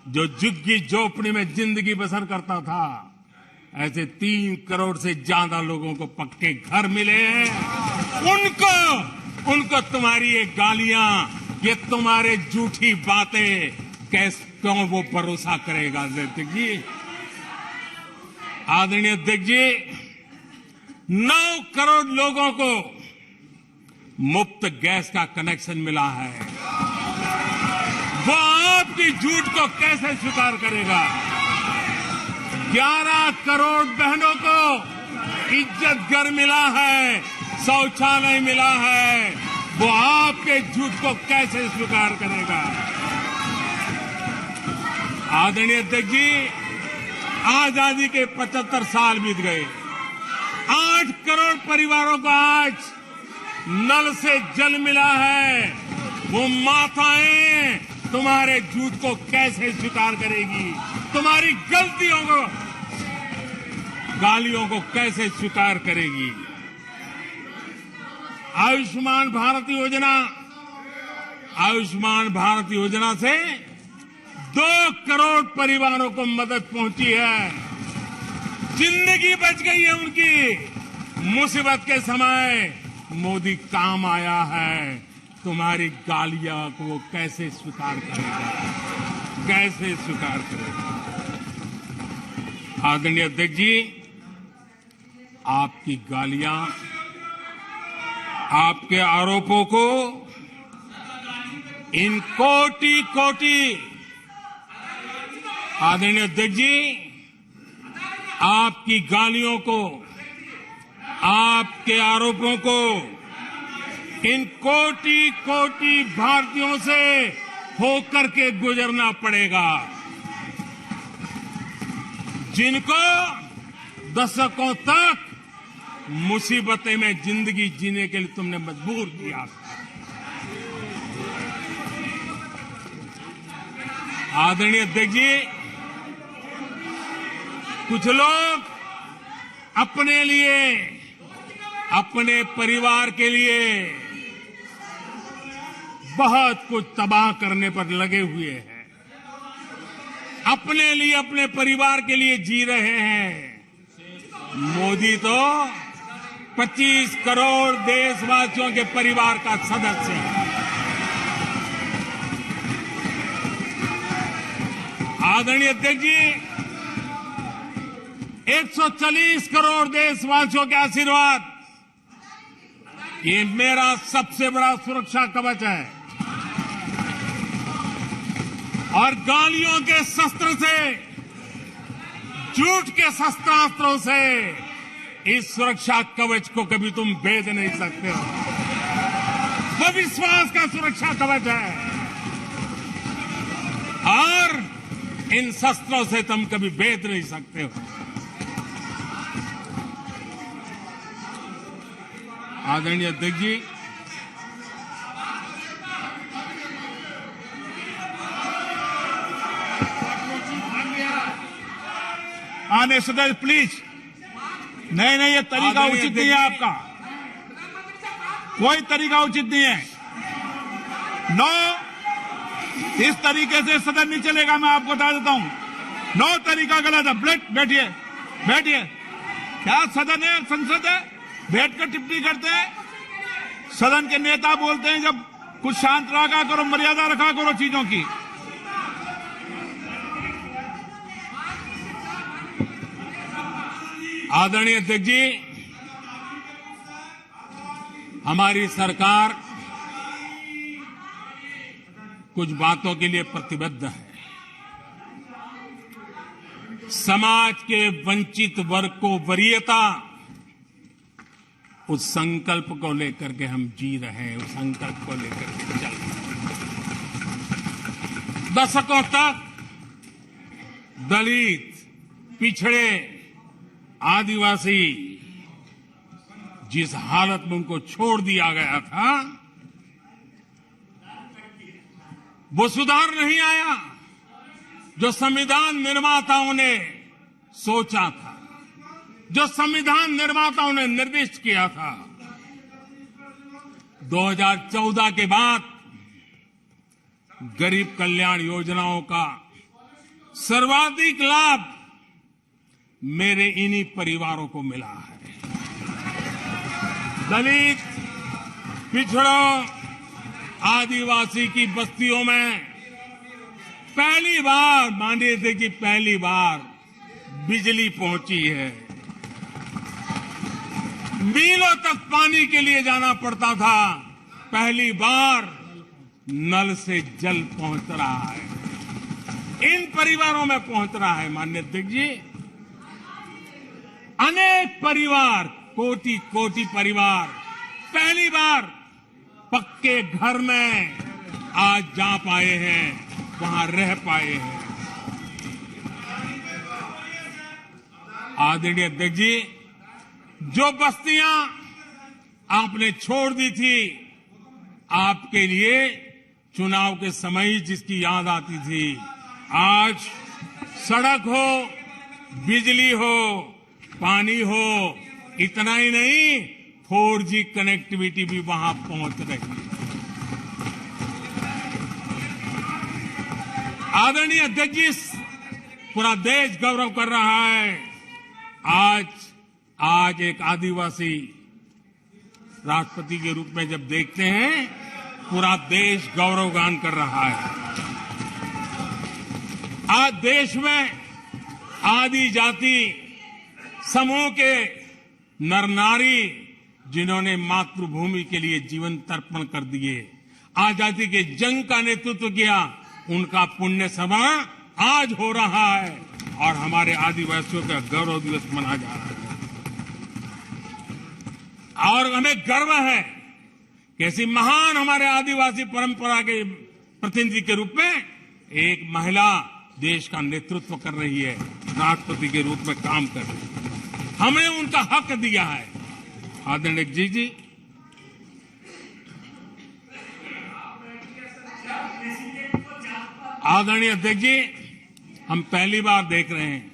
जो झुग्गी झोपड़ी में जिंदगी बसर करता था, ऐसे 3 करोड़ से ज्यादा लोगों को पक्के घर मिले हैं। उनको तुम्हारी ये गालियां, ये तुम्हारे झूठी बातें क्यों वो भरोसा करेगा? अध्यक्ष जी, आदरणीय अध्यक्ष जी, 9 करोड़ लोगों को मुफ्त गैस का कनेक्शन मिला है, वो आपकी झूठ को कैसे स्वीकार करेगा? 11 करोड़ बहनों को इज्जत घर मिला है, शौचालय मिला है, वो आपके झूठ को कैसे स्वीकार करेगा? आदरणीय अध्यक्ष जी, आजादी के 75 साल बीत गए, 8 करोड़ परिवारों को आज नल से जल मिला है, वो माताएं तुम्हारे झूठ को कैसे स्वीकार करेगी? तुम्हारी गलतियों को, गालियों को कैसे स्वीकार करेगी? आयुष्मान भारत योजना से 2 करोड़ परिवारों को मदद पहुंची है, जिंदगी बच गई है उनकी। मुसीबत के समय मोदी काम आया है, तुम्हारी गालियां को वो कैसे स्वीकार करेगा? कैसे स्वीकार करेगा? आदरणीय अध्यक्ष जी, आपकी गालियां, आपके आरोपों को इन कोटि आदरणीय अध्यक्ष जी, आपकी गालियों को, आपके आरोपों को इन कोटि भारतीयों से होकर के गुजरना पड़ेगा, जिनको दशकों तक मुसीबतें में जिंदगी जीने के लिए तुमने मजबूर किया था। आदरणीय अध्यक्ष जी, कुछ लोग अपने लिए, अपने परिवार के लिए बहुत कुछ तबाह करने पर लगे हुए हैं, अपने लिए, अपने परिवार के लिए जी रहे हैं। मोदी तो 25 करोड़ देशवासियों के परिवार का सदस्य है। आदरणीय अध्यक्ष जी, 140 करोड़ देशवासियों के आशीर्वाद, ये मेरा सबसे बड़ा सुरक्षा कवच है। और गालियों के शस्त्र से, झूठ के शस्त्रास्त्रों से इस सुरक्षा कवच को कभी तुम भेद नहीं सकते हो। वो विश्वास का सुरक्षा कवच है और इन शस्त्रों से तुम कभी भेद नहीं सकते हो। आदरणीय अध्यक्ष जी, आने सदस्य प्लीज। नहीं, ये तरीका आदरणीय उचित नहीं है अध्यक्ष जी। आपका, कोई तरीका उचित नहीं है। नो, इस तरीके से सदन नहीं चलेगा, मैं आपको बता देता हूं। नो, तरीका गलत है। बैठिए बैठिए। क्या सदन है, संसद है? बैठकर टिप्पणी करते हैं। सदन के नेता बोलते हैं जब कुछ शांत रखा करो, मर्यादा रखा करो चीजों की। आदरणीय अध्यक्ष जी, हमारी सरकार कुछ बातों के लिए प्रतिबद्ध है। समाज के वंचित वर्ग को वरीयता, उस संकल्प को लेकर के हम जी रहे हैं, उस संकल्प को लेकर के चल रहे हैं। दशकों तक दलित, पिछड़े, आदिवासी जिस हालत में उनको छोड़ दिया गया था, वो सुधार नहीं आया जो संविधान निर्माताओं ने सोचा था, जो संविधान निर्माताओं ने निर्दिष्ट किया था। 2014 के बाद गरीब कल्याण योजनाओं का सर्वाधिक लाभ मेरे इन्हीं परिवारों को मिला है। दलित, पिछड़ों, आदिवासी की बस्तियों में पहली बार, मानिए थे कि पहली बार बिजली पहुंची है। मीलों तक पानी के लिए जाना पड़ता था, पहली बार नल से जल पहुंच रहा है, इन परिवारों में पहुंच रहा है। माननीय अध्यक्ष जी, अनेक परिवार, कोटि कोटि परिवार पहली बार पक्के घर में आज जा पाए हैं, वहां रह पाए हैं। आदरणीय अध्यक्ष जी, जो बस्तियां आपने छोड़ दी थी, आपके लिए चुनाव के समय ही जिसकी याद आती थी, आज सड़क हो, बिजली हो, पानी हो, इतना ही नहीं 4G कनेक्टिविटी भी वहां पहुंच रही है। आदरणीय अध्यक्ष जी, पूरा देश गौरव कर रहा है। आज एक आदिवासी राष्ट्रपति के रूप में जब देखते हैं, पूरा देश गौरवगान कर रहा है। आज देश में आदि जाति समूह के नर नारी, जिन्होंने मातृभूमि के लिए जीवन तर्पण कर दिए, आजादी के जंग का नेतृत्व किया, उनका पुण्य स्मरण आज हो रहा है और हमारे आदिवासियों का गौरव दिवस मनाया जा रहा है। और हमें गर्व है कि ऐसी महान हमारे आदिवासी परंपरा के प्रतिनिधि के रूप में एक महिला देश का नेतृत्व कर रही है, राष्ट्रपति के रूप में काम कर रही है। हमने उनका हक दिया है। आदरणीय जी, आदरणीय अध्यक्ष जी, हम पहली बार देख रहे हैं।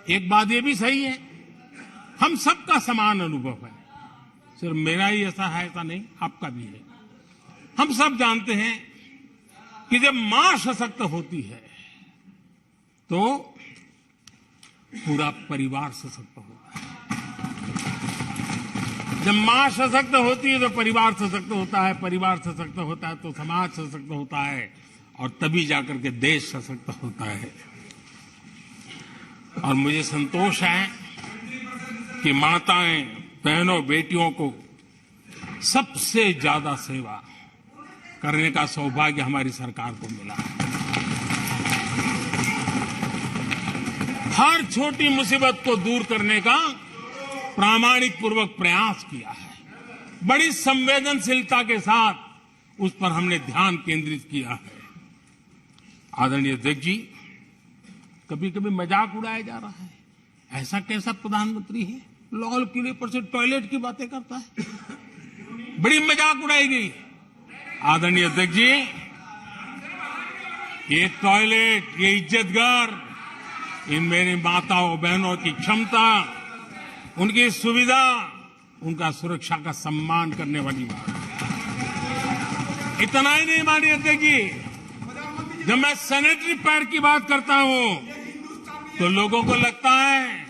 एक बात ये भी सही है, हम सबका समान अनुभव है, सिर्फ मेरा ही ऐसा है ऐसा नहीं, आपका भी है। हम सब जानते हैं कि जब मां सशक्त होती है तो पूरा परिवार सशक्त होता है। जब मां सशक्त होती है तो परिवार सशक्त होता है, परिवार सशक्त होता है तो समाज सशक्त होता है, और तभी जाकर के देश सशक्त होता है। और मुझे संतोष है कि माताएं, बहनों, बेटियों को सबसे ज्यादा सेवा करने का सौभाग्य हमारी सरकार को मिला है। हर छोटी मुसीबत को दूर करने का प्रामाणिक पूर्वक प्रयास किया है। बड़ी संवेदनशीलता के साथ उस पर हमने ध्यान केंद्रित किया है। आदरणीय अध्यक्ष जी, कभी कभी मजाक उड़ाया जा रहा है, ऐसा कैसा प्रधानमंत्री है, लाल किले पर से टॉयलेट की बातें करता है, बड़ी मजाक उड़ाई गई। आदरणीय अध्यक्ष जी, ये टॉयलेट, ये इज्जतघर, इन मेरी माताओं बहनों की क्षमता, उनकी सुविधा, उनका सुरक्षा का सम्मान करने वाली बात। इतना ही नहीं मानिए अध्यक्ष जी, जब मैं सैनिटरी पैड की बात करता हूं तो लोगों को लगता है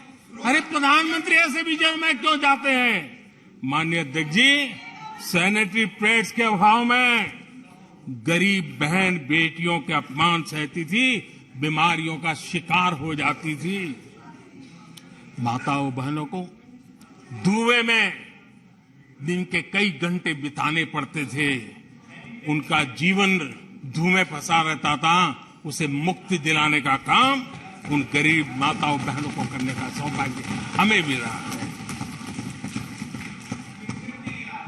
अरे प्रधानमंत्री ऐसे विजय में क्यों जाते हैं। माननीय अध्यक्ष जी, सैनिटरी पैड्स के अभाव में गरीब बहन बेटियों के अपमान सहती थी, बीमारियों का शिकार हो जाती थी। माताओं बहनों को धुएं में दिन के कई घंटे बिताने पड़ते थे, उनका जीवन धुएं फंसा रहता था, उसे मुक्ति दिलाने का काम उन गरीब माताओं बहनों को करने का सौभाग्य हमें भी रहा।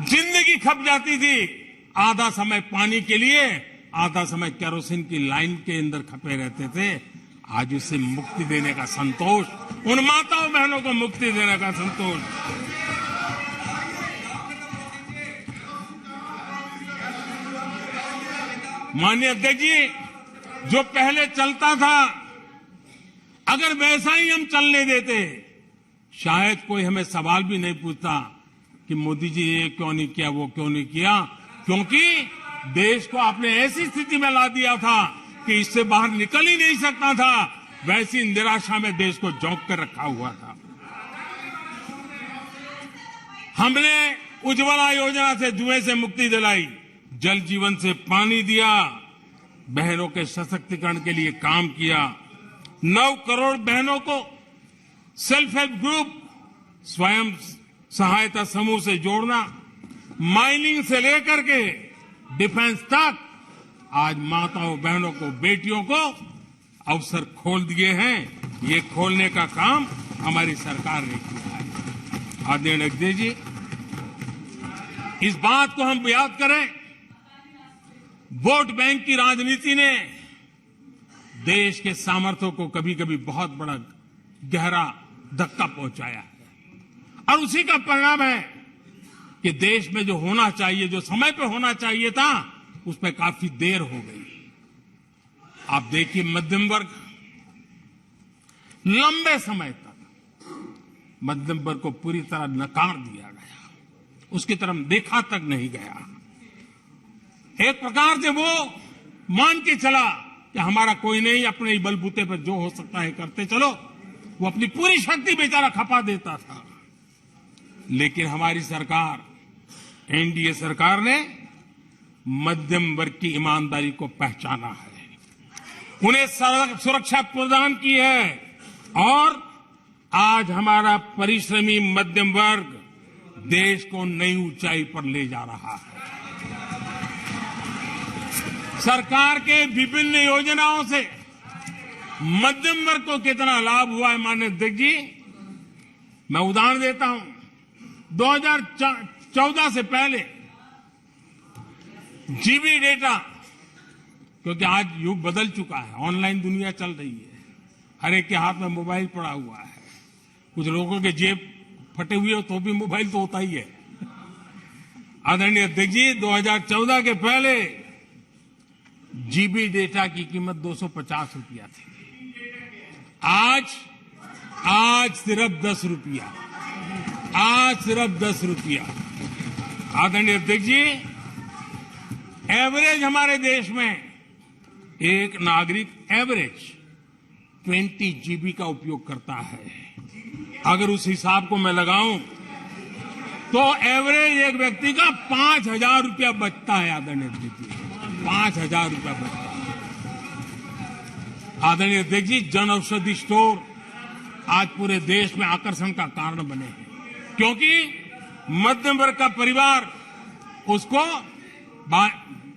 जिंदगी खप जाती थी, आधा समय पानी के लिए, आधा समय केरोसिन की लाइन के अंदर खपे रहते थे। आज उसे मुक्ति देने का संतोष, उन माताओं बहनों को मुक्ति देने का संतोष। माननीय अध्यक्ष जी, जो पहले चलता था, अगर वैसा ही हम चलने देते, शायद कोई हमें सवाल भी नहीं पूछता कि मोदी जी ये क्यों नहीं किया, वो क्यों नहीं किया, क्योंकि देश को आपने ऐसी स्थिति में ला दिया था कि इससे बाहर निकल ही नहीं सकता था। वैसी निराशा में देश को झोंक कर रखा हुआ था। हमने उज्ज्वला योजना से धुएं से मुक्ति दिलाई, जल जीवन से पानी दिया, बहनों के सशक्तिकरण के लिए काम किया। 9 करोड़ बहनों को सेल्फ हेल्प ग्रुप, स्वयं सहायता समूह से जोड़ना, माइनिंग से लेकर के डिफेंस तक, आज माताओं बहनों को, बेटियों को अवसर खोल दिए हैं। ये खोलने का काम हमारी सरकार ने किया है। आदरणीय अध्यक्ष जी, इस बात को हम याद करें, वोट बैंक की राजनीति ने देश के सामर्थ्य को कभी कभी बहुत बड़ा गहरा धक्का पहुंचाया है, और उसी का परिणाम है कि देश में जो होना चाहिए, जो समय पे होना चाहिए था, उस पर काफी देर हो गई। आप देखिए, मध्यम वर्ग, लंबे समय तक मध्यम वर्ग को पूरी तरह नकार दिया गया, उसकी तरफ देखा तक नहीं गया। एक प्रकार से वो मान के चला कि हमारा कोई नहीं, अपने ही बलबूते पर जो हो सकता है करते चलो। वो अपनी पूरी शक्ति बेचारा खपा देता था। लेकिन हमारी सरकार, एनडीए सरकार ने मध्यम वर्ग की ईमानदारी को पहचाना है, उन्हें सुरक्षा प्रदान की है, और आज हमारा परिश्रमी मध्यम वर्ग देश को नई ऊंचाई पर ले जा रहा है। सरकार के विभिन्न योजनाओं से मध्यम वर्ग को कितना लाभ हुआ है, माननीय अध्यक्ष जी, मैं उदाहरण देता हूं। 2014 से पहले जीबी डेटा, क्योंकि आज युग बदल चुका है, ऑनलाइन दुनिया चल रही है, हर एक के हाथ में मोबाइल पड़ा हुआ है, कुछ लोगों के जेब फटे हुए हो तो भी मोबाइल तो होता ही है। आदरणीय अध्यक्ष जी, 2014 के पहले जीबी डेटा की कीमत 250 रुपया थी, आज सिर्फ 10 रुपया, आज सिर्फ 10 रुपया। आदरणीय अध्यक्ष जी, एवरेज हमारे देश में एक नागरिक एवरेज 20 जीबी का उपयोग करता है। अगर उस हिसाब को मैं लगाऊं तो एवरेज एक व्यक्ति का 5,000 रुपया बचता है। आदरणीय अध्यक्ष जी, 5,000 रुपया बचता है। आदरणीय अध्यक्ष जी, जन औषधि स्टोर आज पूरे देश में आकर्षण का कारण बने हैं, क्योंकि मध्यम वर्ग का परिवार, उसको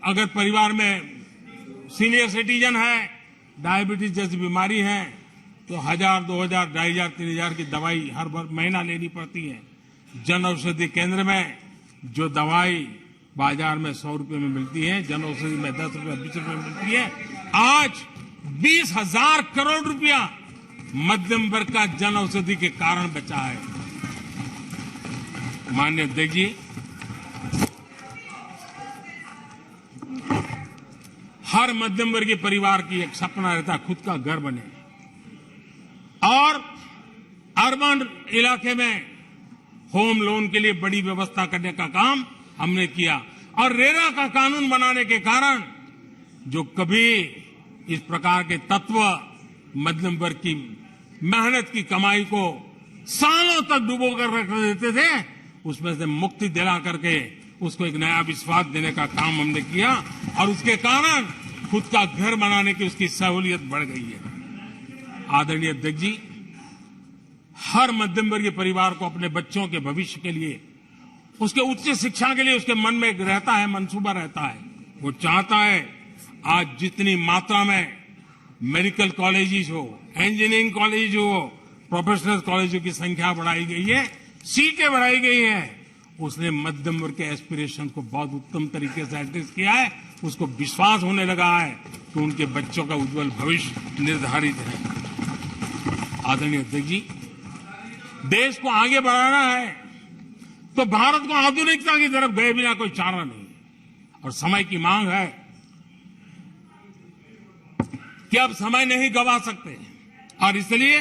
अगर परिवार में सीनियर सिटीजन है, डायबिटीज जैसी बीमारी है, तो 1,000, 2,000, 2,500, 3,000 की दवाई हर महीना लेनी पड़ती है। जन औषधि केंद्र में जो दवाई बाजार में 100 रुपए में मिलती है, जन औषधि में 10 रुपए 20 रुपए में मिलती है, आज 20,000 करोड़ रुपया मध्यम वर्ग का जन औषधि के कारण बचा है। माननीय अध्यक्ष जी, हर मध्यम वर्गीय परिवार की एक सपना रहता है खुद का घर बने, और अर्बन इलाके में होम लोन के लिए बड़ी व्यवस्था करने का काम हमने किया, और रेरा का कानून बनाने के कारण जो कभी इस प्रकार के तत्व मध्यम वर्ग की मेहनत की कमाई को सालों तक डुबो कर रख देते थे, उसमें से मुक्ति दिला करके उसको एक नया विश्वास देने का काम हमने किया, और उसके कारण खुद का घर बनाने की उसकी सहूलियत बढ़ गई है। आदरणीय अध्यक्ष जी, हर मध्यम वर्गीय परिवार को अपने बच्चों के भविष्य के लिए, उसके उच्च शिक्षा के लिए उसके मन में एक रहता है, मंसूबा रहता है। वो चाहता है आज जितनी मात्रा में मेडिकल कॉलेजेस हो, इंजीनियरिंग कॉलेज हो, प्रोफेशनल कॉलेजों की संख्या बढ़ाई गई है, सीटें बढ़ाई गई हैं, उसने मध्यम वर्ग के एस्पिरेशन को बहुत उत्तम तरीके से एड्रेस किया है। उसको विश्वास होने लगा है कि उनके बच्चों का उज्जवल भविष्य निर्धारित है। आदरणीय अध्यक्ष जी, देश को आगे बढ़ाना है तो भारत को आधुनिकता की तरफ गए बिना कोई चारा नहीं, और समय की मांग है कि अब समय नहीं गवा सकते, और इसलिए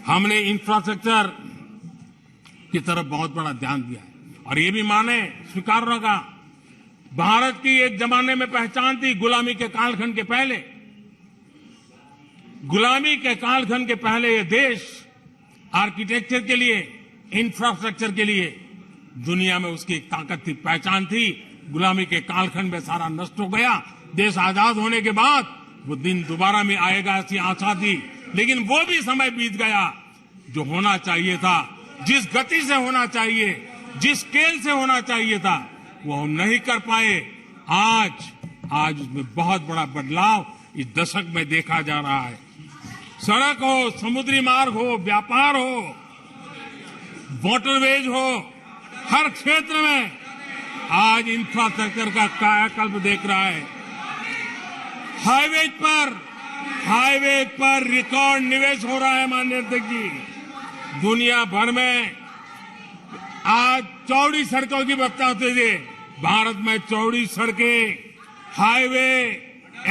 हमने इंफ्रास्ट्रक्चर की तरफ बहुत बड़ा ध्यान दिया है। और ये भी माने स्वीकार होगा, भारत की एक जमाने में पहचान थी गुलामी के कालखंड के पहले। गुलामी के कालखंड के पहले ये देश आर्किटेक्चर के लिए, इंफ्रास्ट्रक्चर के लिए दुनिया में उसकी एक ताकत थी, पहचान थी। गुलामी के कालखंड में सारा नष्ट हो गया। देश आजाद होने के बाद वो दिन दोबारा में आएगा ऐसी आशा थी, लेकिन वो भी समय बीत गया। जो होना चाहिए था, जिस गति से होना चाहिए, जिस स्केल से होना चाहिए था, वो हम नहीं कर पाए। आज उसमें बहुत बड़ा बदलाव इस दशक में देखा जा रहा है। सड़क हो, समुद्री मार्ग हो, व्यापार हो, वाटरवेज हो, हर क्षेत्र में आज इंफ्रास्ट्रक्चर का कायाकल्प देख रहा है। हाईवे पर रिकॉर्ड निवेश हो रहा है। माननीय अध्यक्ष जी, दुनिया भर में आज चौड़ी सड़कों की बात होती थी, भारत में चौड़ी सड़कें, हाईवे,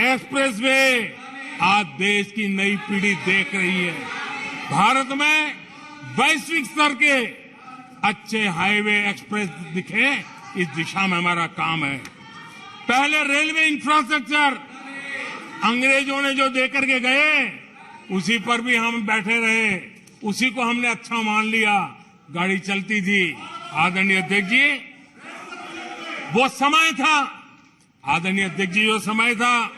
एक्सप्रेसवे आज देश की नई पीढ़ी देख रही है। भारत में वैश्विक स्तर के अच्छे हाईवे, एक्सप्रेस दिखे, इस दिशा में हमारा काम है। पहले रेलवे इंफ्रास्ट्रक्चर अंग्रेजों ने जो देकर के गए, उसी पर भी हम बैठे रहे, उसी को हमने अच्छा मान लिया, गाड़ी चलती थी। आदरणीय अध्यक्ष जी, वो समय था, आदरणीय अध्यक्ष जी, वो समय था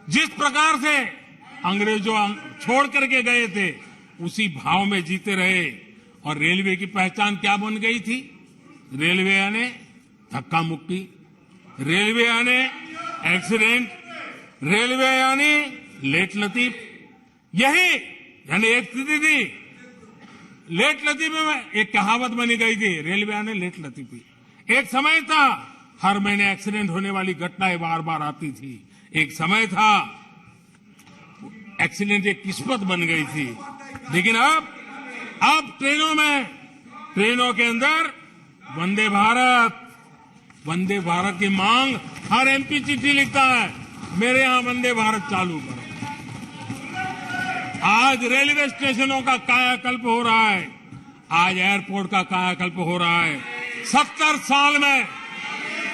जिस प्रकार से अंग्रेजों छोड़ करके गए थे, उसी भाव में जीते रहे। और रेलवे की पहचान क्या बन गई थी? रेलवे यानी धक्का मुक्की, रेलवे यानी एक्सीडेंट, रेलवे यानी लेट लतीफ। यही यानी एक स्थिति थी। लेट लतीफी में एक कहावत बनी गई थी, रेलवे यानी लेट लतीफी। एक समय था हर महीने एक्सीडेंट होने वाली घटनाएं बार बार आती थी। एक समय था एक्सीडेंट एक किस्मत बन गई थी। लेकिन अब ट्रेनों के अंदर वंदे भारत की मांग, हर एमपी चिट्ठी लिखता है, मेरे यहां वंदे भारत चालू करो। आज रेलवे स्टेशनों का कायाकल्प हो रहा है, आज एयरपोर्ट का कायाकल्प हो रहा है। 70 साल में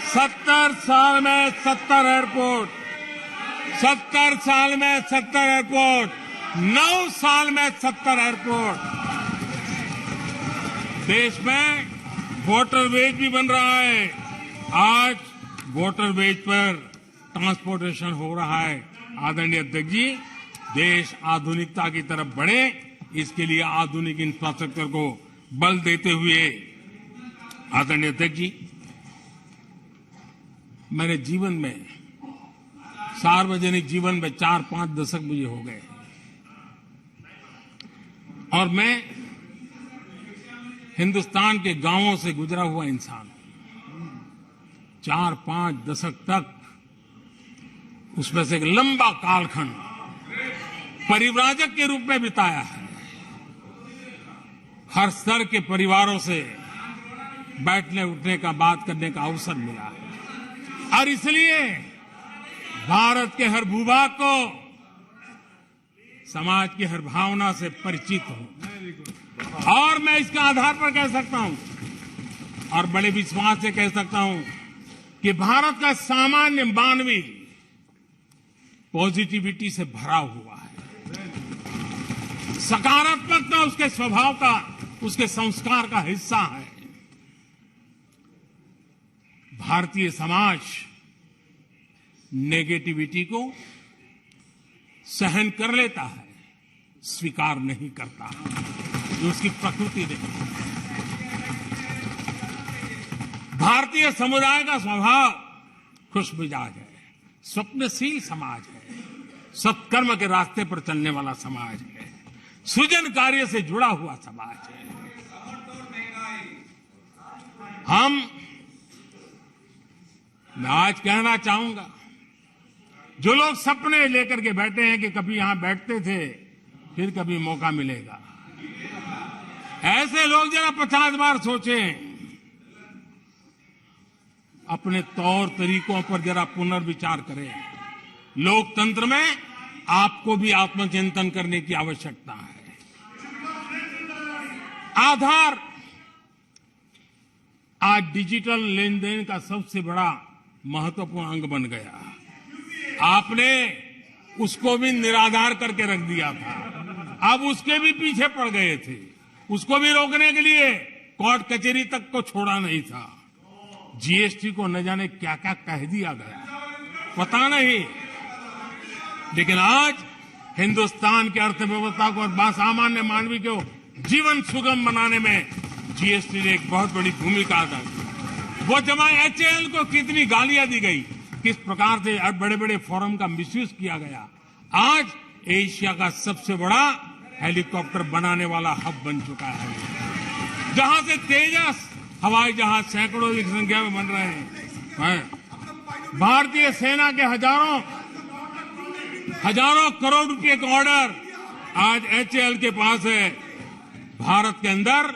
70 एयरपोर्ट, 70 साल में 70 एयरपोर्ट, 9 साल में 70 एयरपोर्ट। देश में वाटरवेज भी बन रहा है। आज वाटरवेज पर ट्रांसपोर्टेशन हो रहा है। आदरणीय अध्यक्ष जी, देश आधुनिकता की तरफ बढ़े, इसके लिए आधुनिक इंफ्रास्ट्रक्चर को बल देते हुए, आदरणीय अध्यक्ष जी, मेरे जीवन में, सार्वजनिक जीवन में 4-5 दशक मुझे हो गए, और मैं हिंदुस्तान के गांवों से गुजरा हुआ इंसान 4-5 दशक तक उसमें से एक लंबा कालखंड परिव्राजक के रूप में बिताया है। हर स्तर के परिवारों से बैठने उठने का बात करने का अवसर मिला है और इसलिए भारत के हर भूभाग को समाज की हर भावना से परिचित हूं और मैं इसका आधार पर कह सकता हूं और बड़े विश्वास से कह सकता हूं कि भारत का सामान्य मानवी पॉजिटिविटी से भरा हुआ है। सकारात्मकता उसके स्वभाव का, उसके संस्कार का हिस्सा है। भारतीय समाज नेगेटिविटी को सहन कर लेता है, स्वीकार नहीं करता। ये उसकी प्रकृति नहीं। भारतीय समुदाय का स्वभाव खुशमिजाज है, स्वप्नशील समाज है, सत्कर्म के रास्ते पर चलने वाला समाज है, सृजन कार्य से जुड़ा हुआ समाज है। मैं आज कहना चाहूंगा, जो लोग सपने लेकर के बैठे हैं कि कभी यहां बैठते थे, फिर कभी मौका मिलेगा, ऐसे लोग जरा 50 बार सोचें, अपने तौर तरीकों पर जरा पुनर्विचार करें। लोकतंत्र में आपको भी आत्मचिंतन करने की आवश्यकता है। आधार आज डिजिटल लेन देन का सबसे बड़ा महत्वपूर्ण अंग बन गया। आपने उसको भी निराधार करके रख दिया था, अब उसके भी पीछे पड़ गए थे। उसको भी रोकने के लिए कोर्ट कचहरी तक को छोड़ा नहीं था। जीएसटी को न जाने क्या क्या कह दिया गया, पता नहीं, लेकिन आज हिंदुस्तान की अर्थव्यवस्था को और सामान्य मानवी को जीवन सुगम बनाने में जीएसटी ने एक बहुत बड़ी भूमिका अदा की। वो जमा एचएएल को कितनी गालियां दी गई, किस प्रकार से बड़े बड़े फोरम का मिसयूज किया गया। आज एशिया का सबसे बड़ा हेलीकॉप्टर बनाने वाला हब बन चुका है, जहां से तेजस हवाई जहाज सैकड़ों की संख्या में बन रहे हैं। भारतीय सेना के हजारों करोड़ रुपए का ऑर्डर आज एचएएल के पास है। भारत के अंदर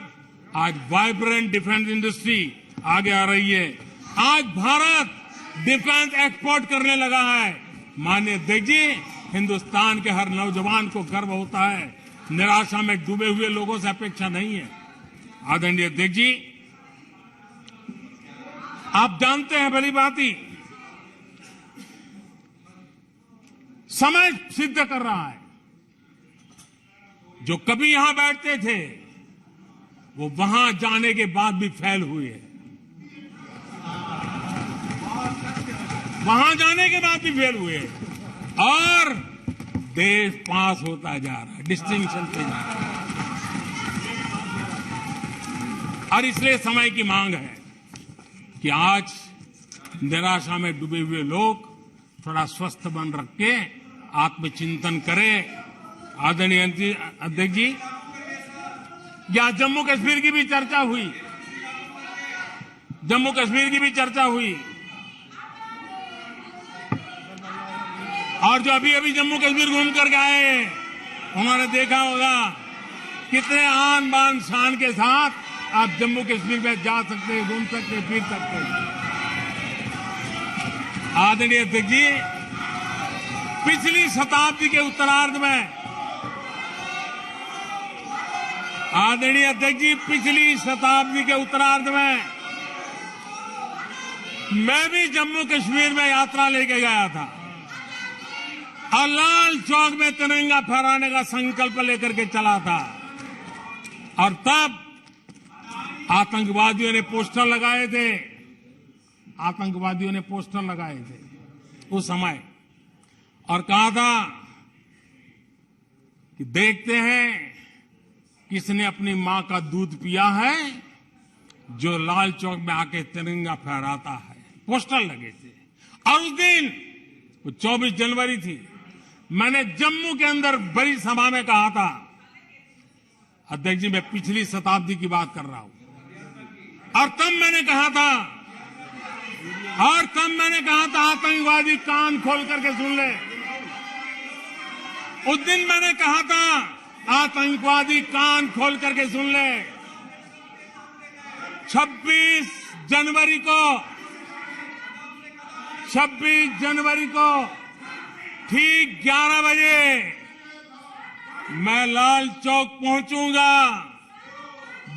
आज वाइब्रेंट डिफेंस इंडस्ट्री आगे आ रही है। आज भारत डिफेंस एक्सपोर्ट करने लगा है। माननीय अध्यक्ष जी, हिंदुस्तान के हर नौजवान को गर्व होता है। निराशा में डूबे हुए लोगों से अपेक्षा नहीं है। आदरणीय अध्यक्ष जी, आप जानते हैं भली भांति, समय सिद्ध कर रहा है, जो कभी यहां बैठते थे वो वहां जाने के बाद भी फेल हुए, वहां जाने के बाद भी फेल हुए और देश पास होता जा रहा है, डिस्टिंक्शन पे जा रहा है। और इसलिए समय की मांग है कि आज निराशा में डूबे हुए लोग थोड़ा स्वस्थ मन रख के आत्मचिंतन करें। आदरणीय अध्यक्ष जी, यहां जम्मू कश्मीर की भी चर्चा हुई, जम्मू कश्मीर की भी चर्चा हुई, और जो अभी अभी जम्मू कश्मीर घूम कर गए उन्होंने देखा होगा कितने आन बान शान के साथ आप जम्मू कश्मीर में जा सकते हैं, घूम सकते हैं, फिर सकते हैं। आदरणीय अध्यक्ष जी, पिछली शताब्दी के उत्तरार्ध में, आदरणीय अध्यक्ष जी, पिछली शताब्दी के उत्तरार्ध में मैं भी जम्मू कश्मीर में यात्रा लेके गया था और लाल चौक में तिरंगा फहराने का संकल्प लेकर के चला था। और तब आतंकवादियों ने पोस्टर लगाए थे, आतंकवादियों ने पोस्टर लगाए थे उस समय, और कहा था कि देखते हैं किसने अपनी मां का दूध पिया है जो लाल चौक में आके तिरंगा फहराता है। पोस्टर लगे थे। और उस दिन 24 जनवरी थी, मैंने जम्मू के अंदर बड़ी सभा में कहा था, अध्यक्ष जी, मैं पिछली शताब्दी की बात कर रहा हूं। और तब मैंने कहा था आतंकवादी कान खोल करके सुन ले। उस दिन मैंने कहा था आतंकवादी कान खोल करके सुन ले। 26 जनवरी को ठीक 11 बजे मैं लाल चौक पहुंचूंगा,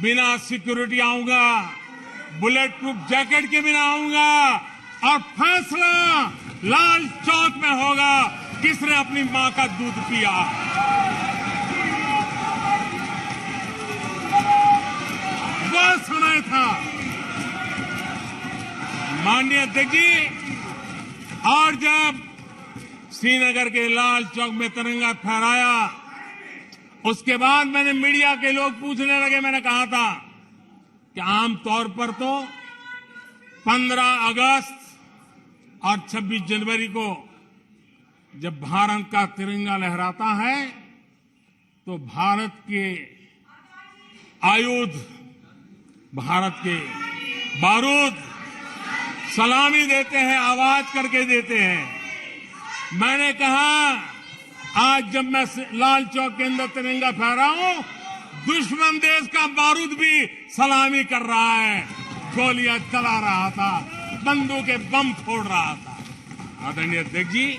बिना सिक्योरिटी आऊंगा, बुलेट प्रूफ जैकेट के बिना आऊंगा और फैसला लाल चौक में होगा किसने अपनी मां का दूध पिया। वह समय था माननीय अध्यक्ष जी। और जब श्रीनगर के लाल चौक में तिरंगा फहराया, उसके बाद मैंने मीडिया के लोग पूछने लगे। मैंने कहा था कि आमतौर पर तो 15 अगस्त और 26 जनवरी को जब भारत का तिरंगा लहराता है तो भारत के आयुध, भारत के बारूद सलामी देते हैं, आवाज करके देते हैं। मैंने कहा आज जब मैं लाल चौक के अंदर तिरंगा फहरा हूं, दुश्मन देश का बारूद भी सलामी कर रहा है, गोलियां चला रहा था, बंदूकें बम फोड़ रहा था। आदरणीय अध्यक्ष जी,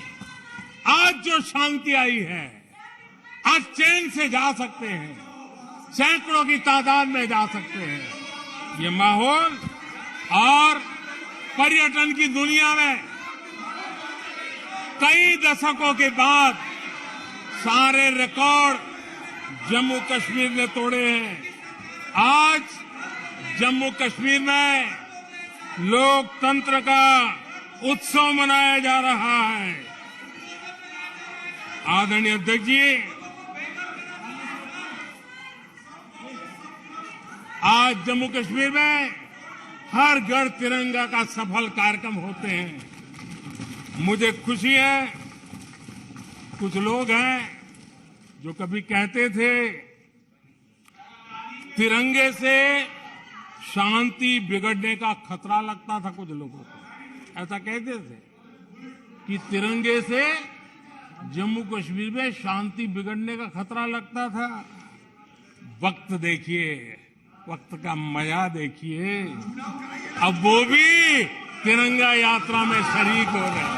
आज जो शांति आई है, आज चैन से जा सकते हैं, सैकड़ों की तादाद में जा सकते हैं। ये माहौल और पर्यटन की दुनिया में कई दशकों के बाद सारे रिकॉर्ड जम्मू कश्मीर ने तोड़े हैं। आज जम्मू कश्मीर में लोकतंत्र का उत्सव मनाया जा रहा है। आदरणीय अध्यक्ष जी, आज जम्मू कश्मीर में हर घर तिरंगा का सफल कार्यक्रम होते हैं। मुझे खुशी है, कुछ लोग हैं जो कभी कहते थे तिरंगे से शांति बिगड़ने का खतरा लगता था। कुछ लोगों को ऐसा कहते थे कि तिरंगे से जम्मू कश्मीर में शांति बिगड़ने का खतरा लगता था। वक्त देखिए, वक्त का मजा देखिए, अब वो भी तिरंगा यात्रा में शरीक हो गए।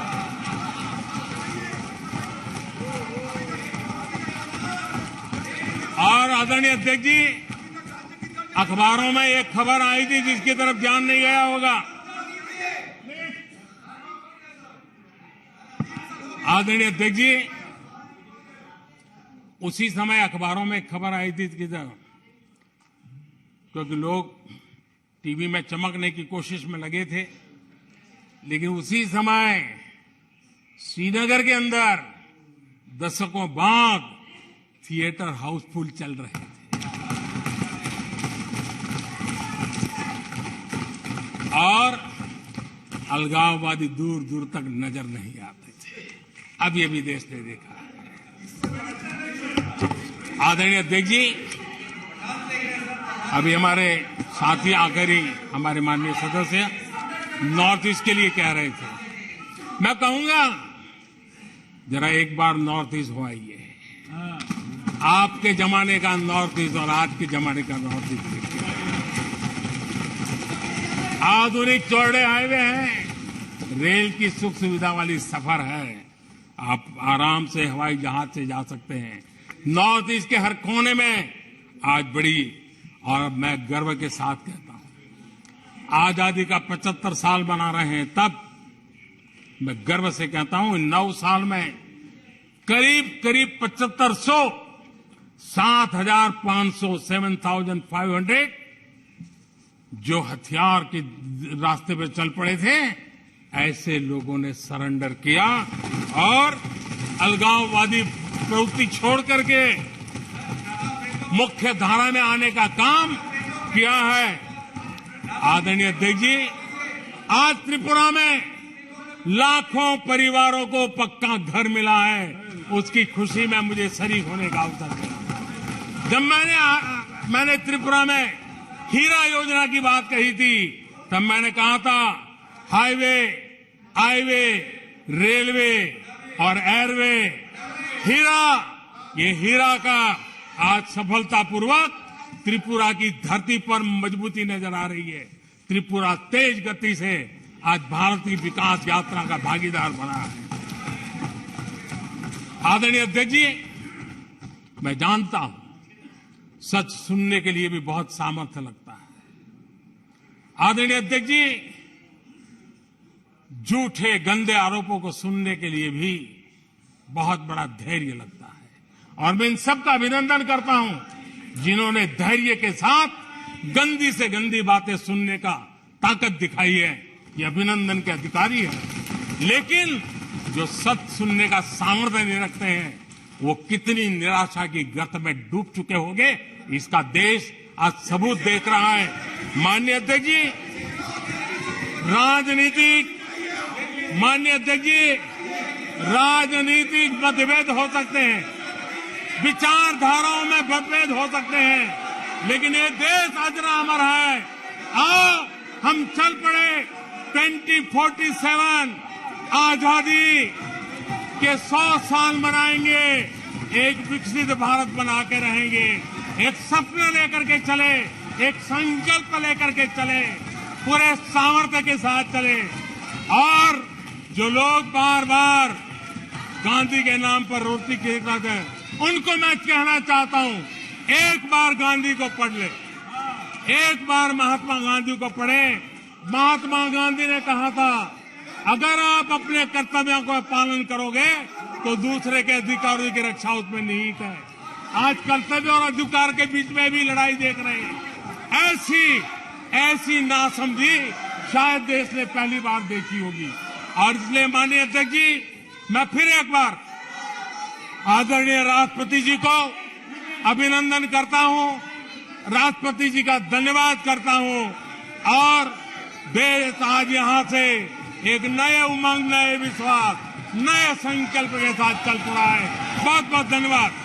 और आदरणीय अध्यक्ष जी, अखबारों में एक खबर आई थी जिसकी तरफ ध्यान नहीं गया होगा। आदरणीय अध्यक्ष जी, उसी समय अखबारों में एक खबर आई थी कि क्योंकि लोग टीवी में चमकने की कोशिश में लगे थे, लेकिन उसी समय श्रीनगर के अंदर दशकों बाद थिएटर हाउसफुल चल रहे थे और अलगाववादी दूर दूर तक नजर नहीं आते थे। अब ये भी देश ने देखा है। आदरणीय अध्यक्ष जी, अभी हमारे साथी आकर ही हमारे माननीय सदस्य नॉर्थ ईस्ट के लिए कह रहे थे। मैं कहूंगा जरा एक बार नॉर्थ ईस्ट हो आइए। आपके जमाने का नॉर्थ ईस्ट और आज के जमाने का नॉर्थ ईस्ट देखिए। आधुनिक चौड़े हाईवे हैं, रेल की सुख सुविधा वाली सफर है, आप आराम से हवाई जहाज से जा सकते हैं। नॉर्थ ईस्ट के हर कोने में आज बड़ी, और मैं गर्व के साथ कहता हूं, आजादी का 75 साल मना रहे हैं, तब मैं गर्व से कहता हूं 9 साल में करीब 7500 7,500 7,500 जो हथियार के रास्ते पे चल पड़े थे, ऐसे लोगों ने सरेंडर किया और अलगाववादी प्रवृत्ति छोड़ करके मुख्य धारा में आने का काम किया है। आदरणीय अध्यक्ष जी, आज त्रिपुरा में लाखों परिवारों को पक्का घर मिला है, उसकी खुशी में मुझे शरीक होने का अवसर मिला। जब मैंने मैंने त्रिपुरा में हीरा योजना की बात कही थी, तब मैंने कहा था हाईवे, हाईवे, रेलवे और एयरवे, ये हीरा का आज सफलतापूर्वक त्रिपुरा की धरती पर मजबूती नजर आ रही है। त्रिपुरा तेज गति से आज भारत की विकास यात्रा का भागीदार बना है। आदरणीय अध्यक्ष जी, मैं जानता हूं सच सुनने के लिए भी बहुत सामर्थ्य लगता है। आदरणीय अध्यक्ष जी, झूठे गंदे आरोपों को सुनने के लिए भी बहुत बड़ा धैर्य लगता है। और मैं इन सबका अभिनंदन करता हूं जिन्होंने धैर्य के साथ गंदी से गंदी बातें सुनने का ताकत दिखाई है। ये अभिनंदन के अधिकारी है। लेकिन जो सच सुनने का सामर्थ्य नहीं रखते हैं, वो कितनी निराशा की गर्त में डूब चुके होंगे, इसका देश आज सबूत देख रहा है। माननीय अध्यक्ष जी, राजनीतिक मतभेद हो सकते हैं, विचारधाराओं में मतभेद हो सकते हैं, लेकिन ये देश अजरा अमर है। आओ हम चल पड़े 2047 आजादी के 100 साल मनाएंगे, एक विकसित भारत बना के रहेंगे, एक सपने लेकर के चले, एक संकल्प लेकर के चले, पूरे सामर्थ्य के साथ चले। और जो लोग बार बार गांधी के नाम पर रोटी खिलाते हैं, उनको मैं कहना चाहता हूं, एक बार गांधी को पढ़ ले, एक बार महात्मा गांधी को पढ़े। महात्मा गांधी ने कहा था, अगर आप अपने कर्तव्यों का पालन करोगे तो दूसरे के अधिकारों की रक्षा उसमें निहित है। आज कर्तव्य और अधिकार के बीच में भी लड़ाई देख रहे हैं। ऐसी नासमझी शायद देश ने पहली बार देखी होगी। और इसलिए माननीय अध्यक्ष जी, मैं फिर एक बार आदरणीय राष्ट्रपति जी को अभिनंदन करता हूं, राष्ट्रपति जी का धन्यवाद करता हूं। और देश आज यहां से एक नए उमंग, नए विश्वास, नए संकल्प के साथ चल पड़ा है। बहुत बहुत धन्यवाद।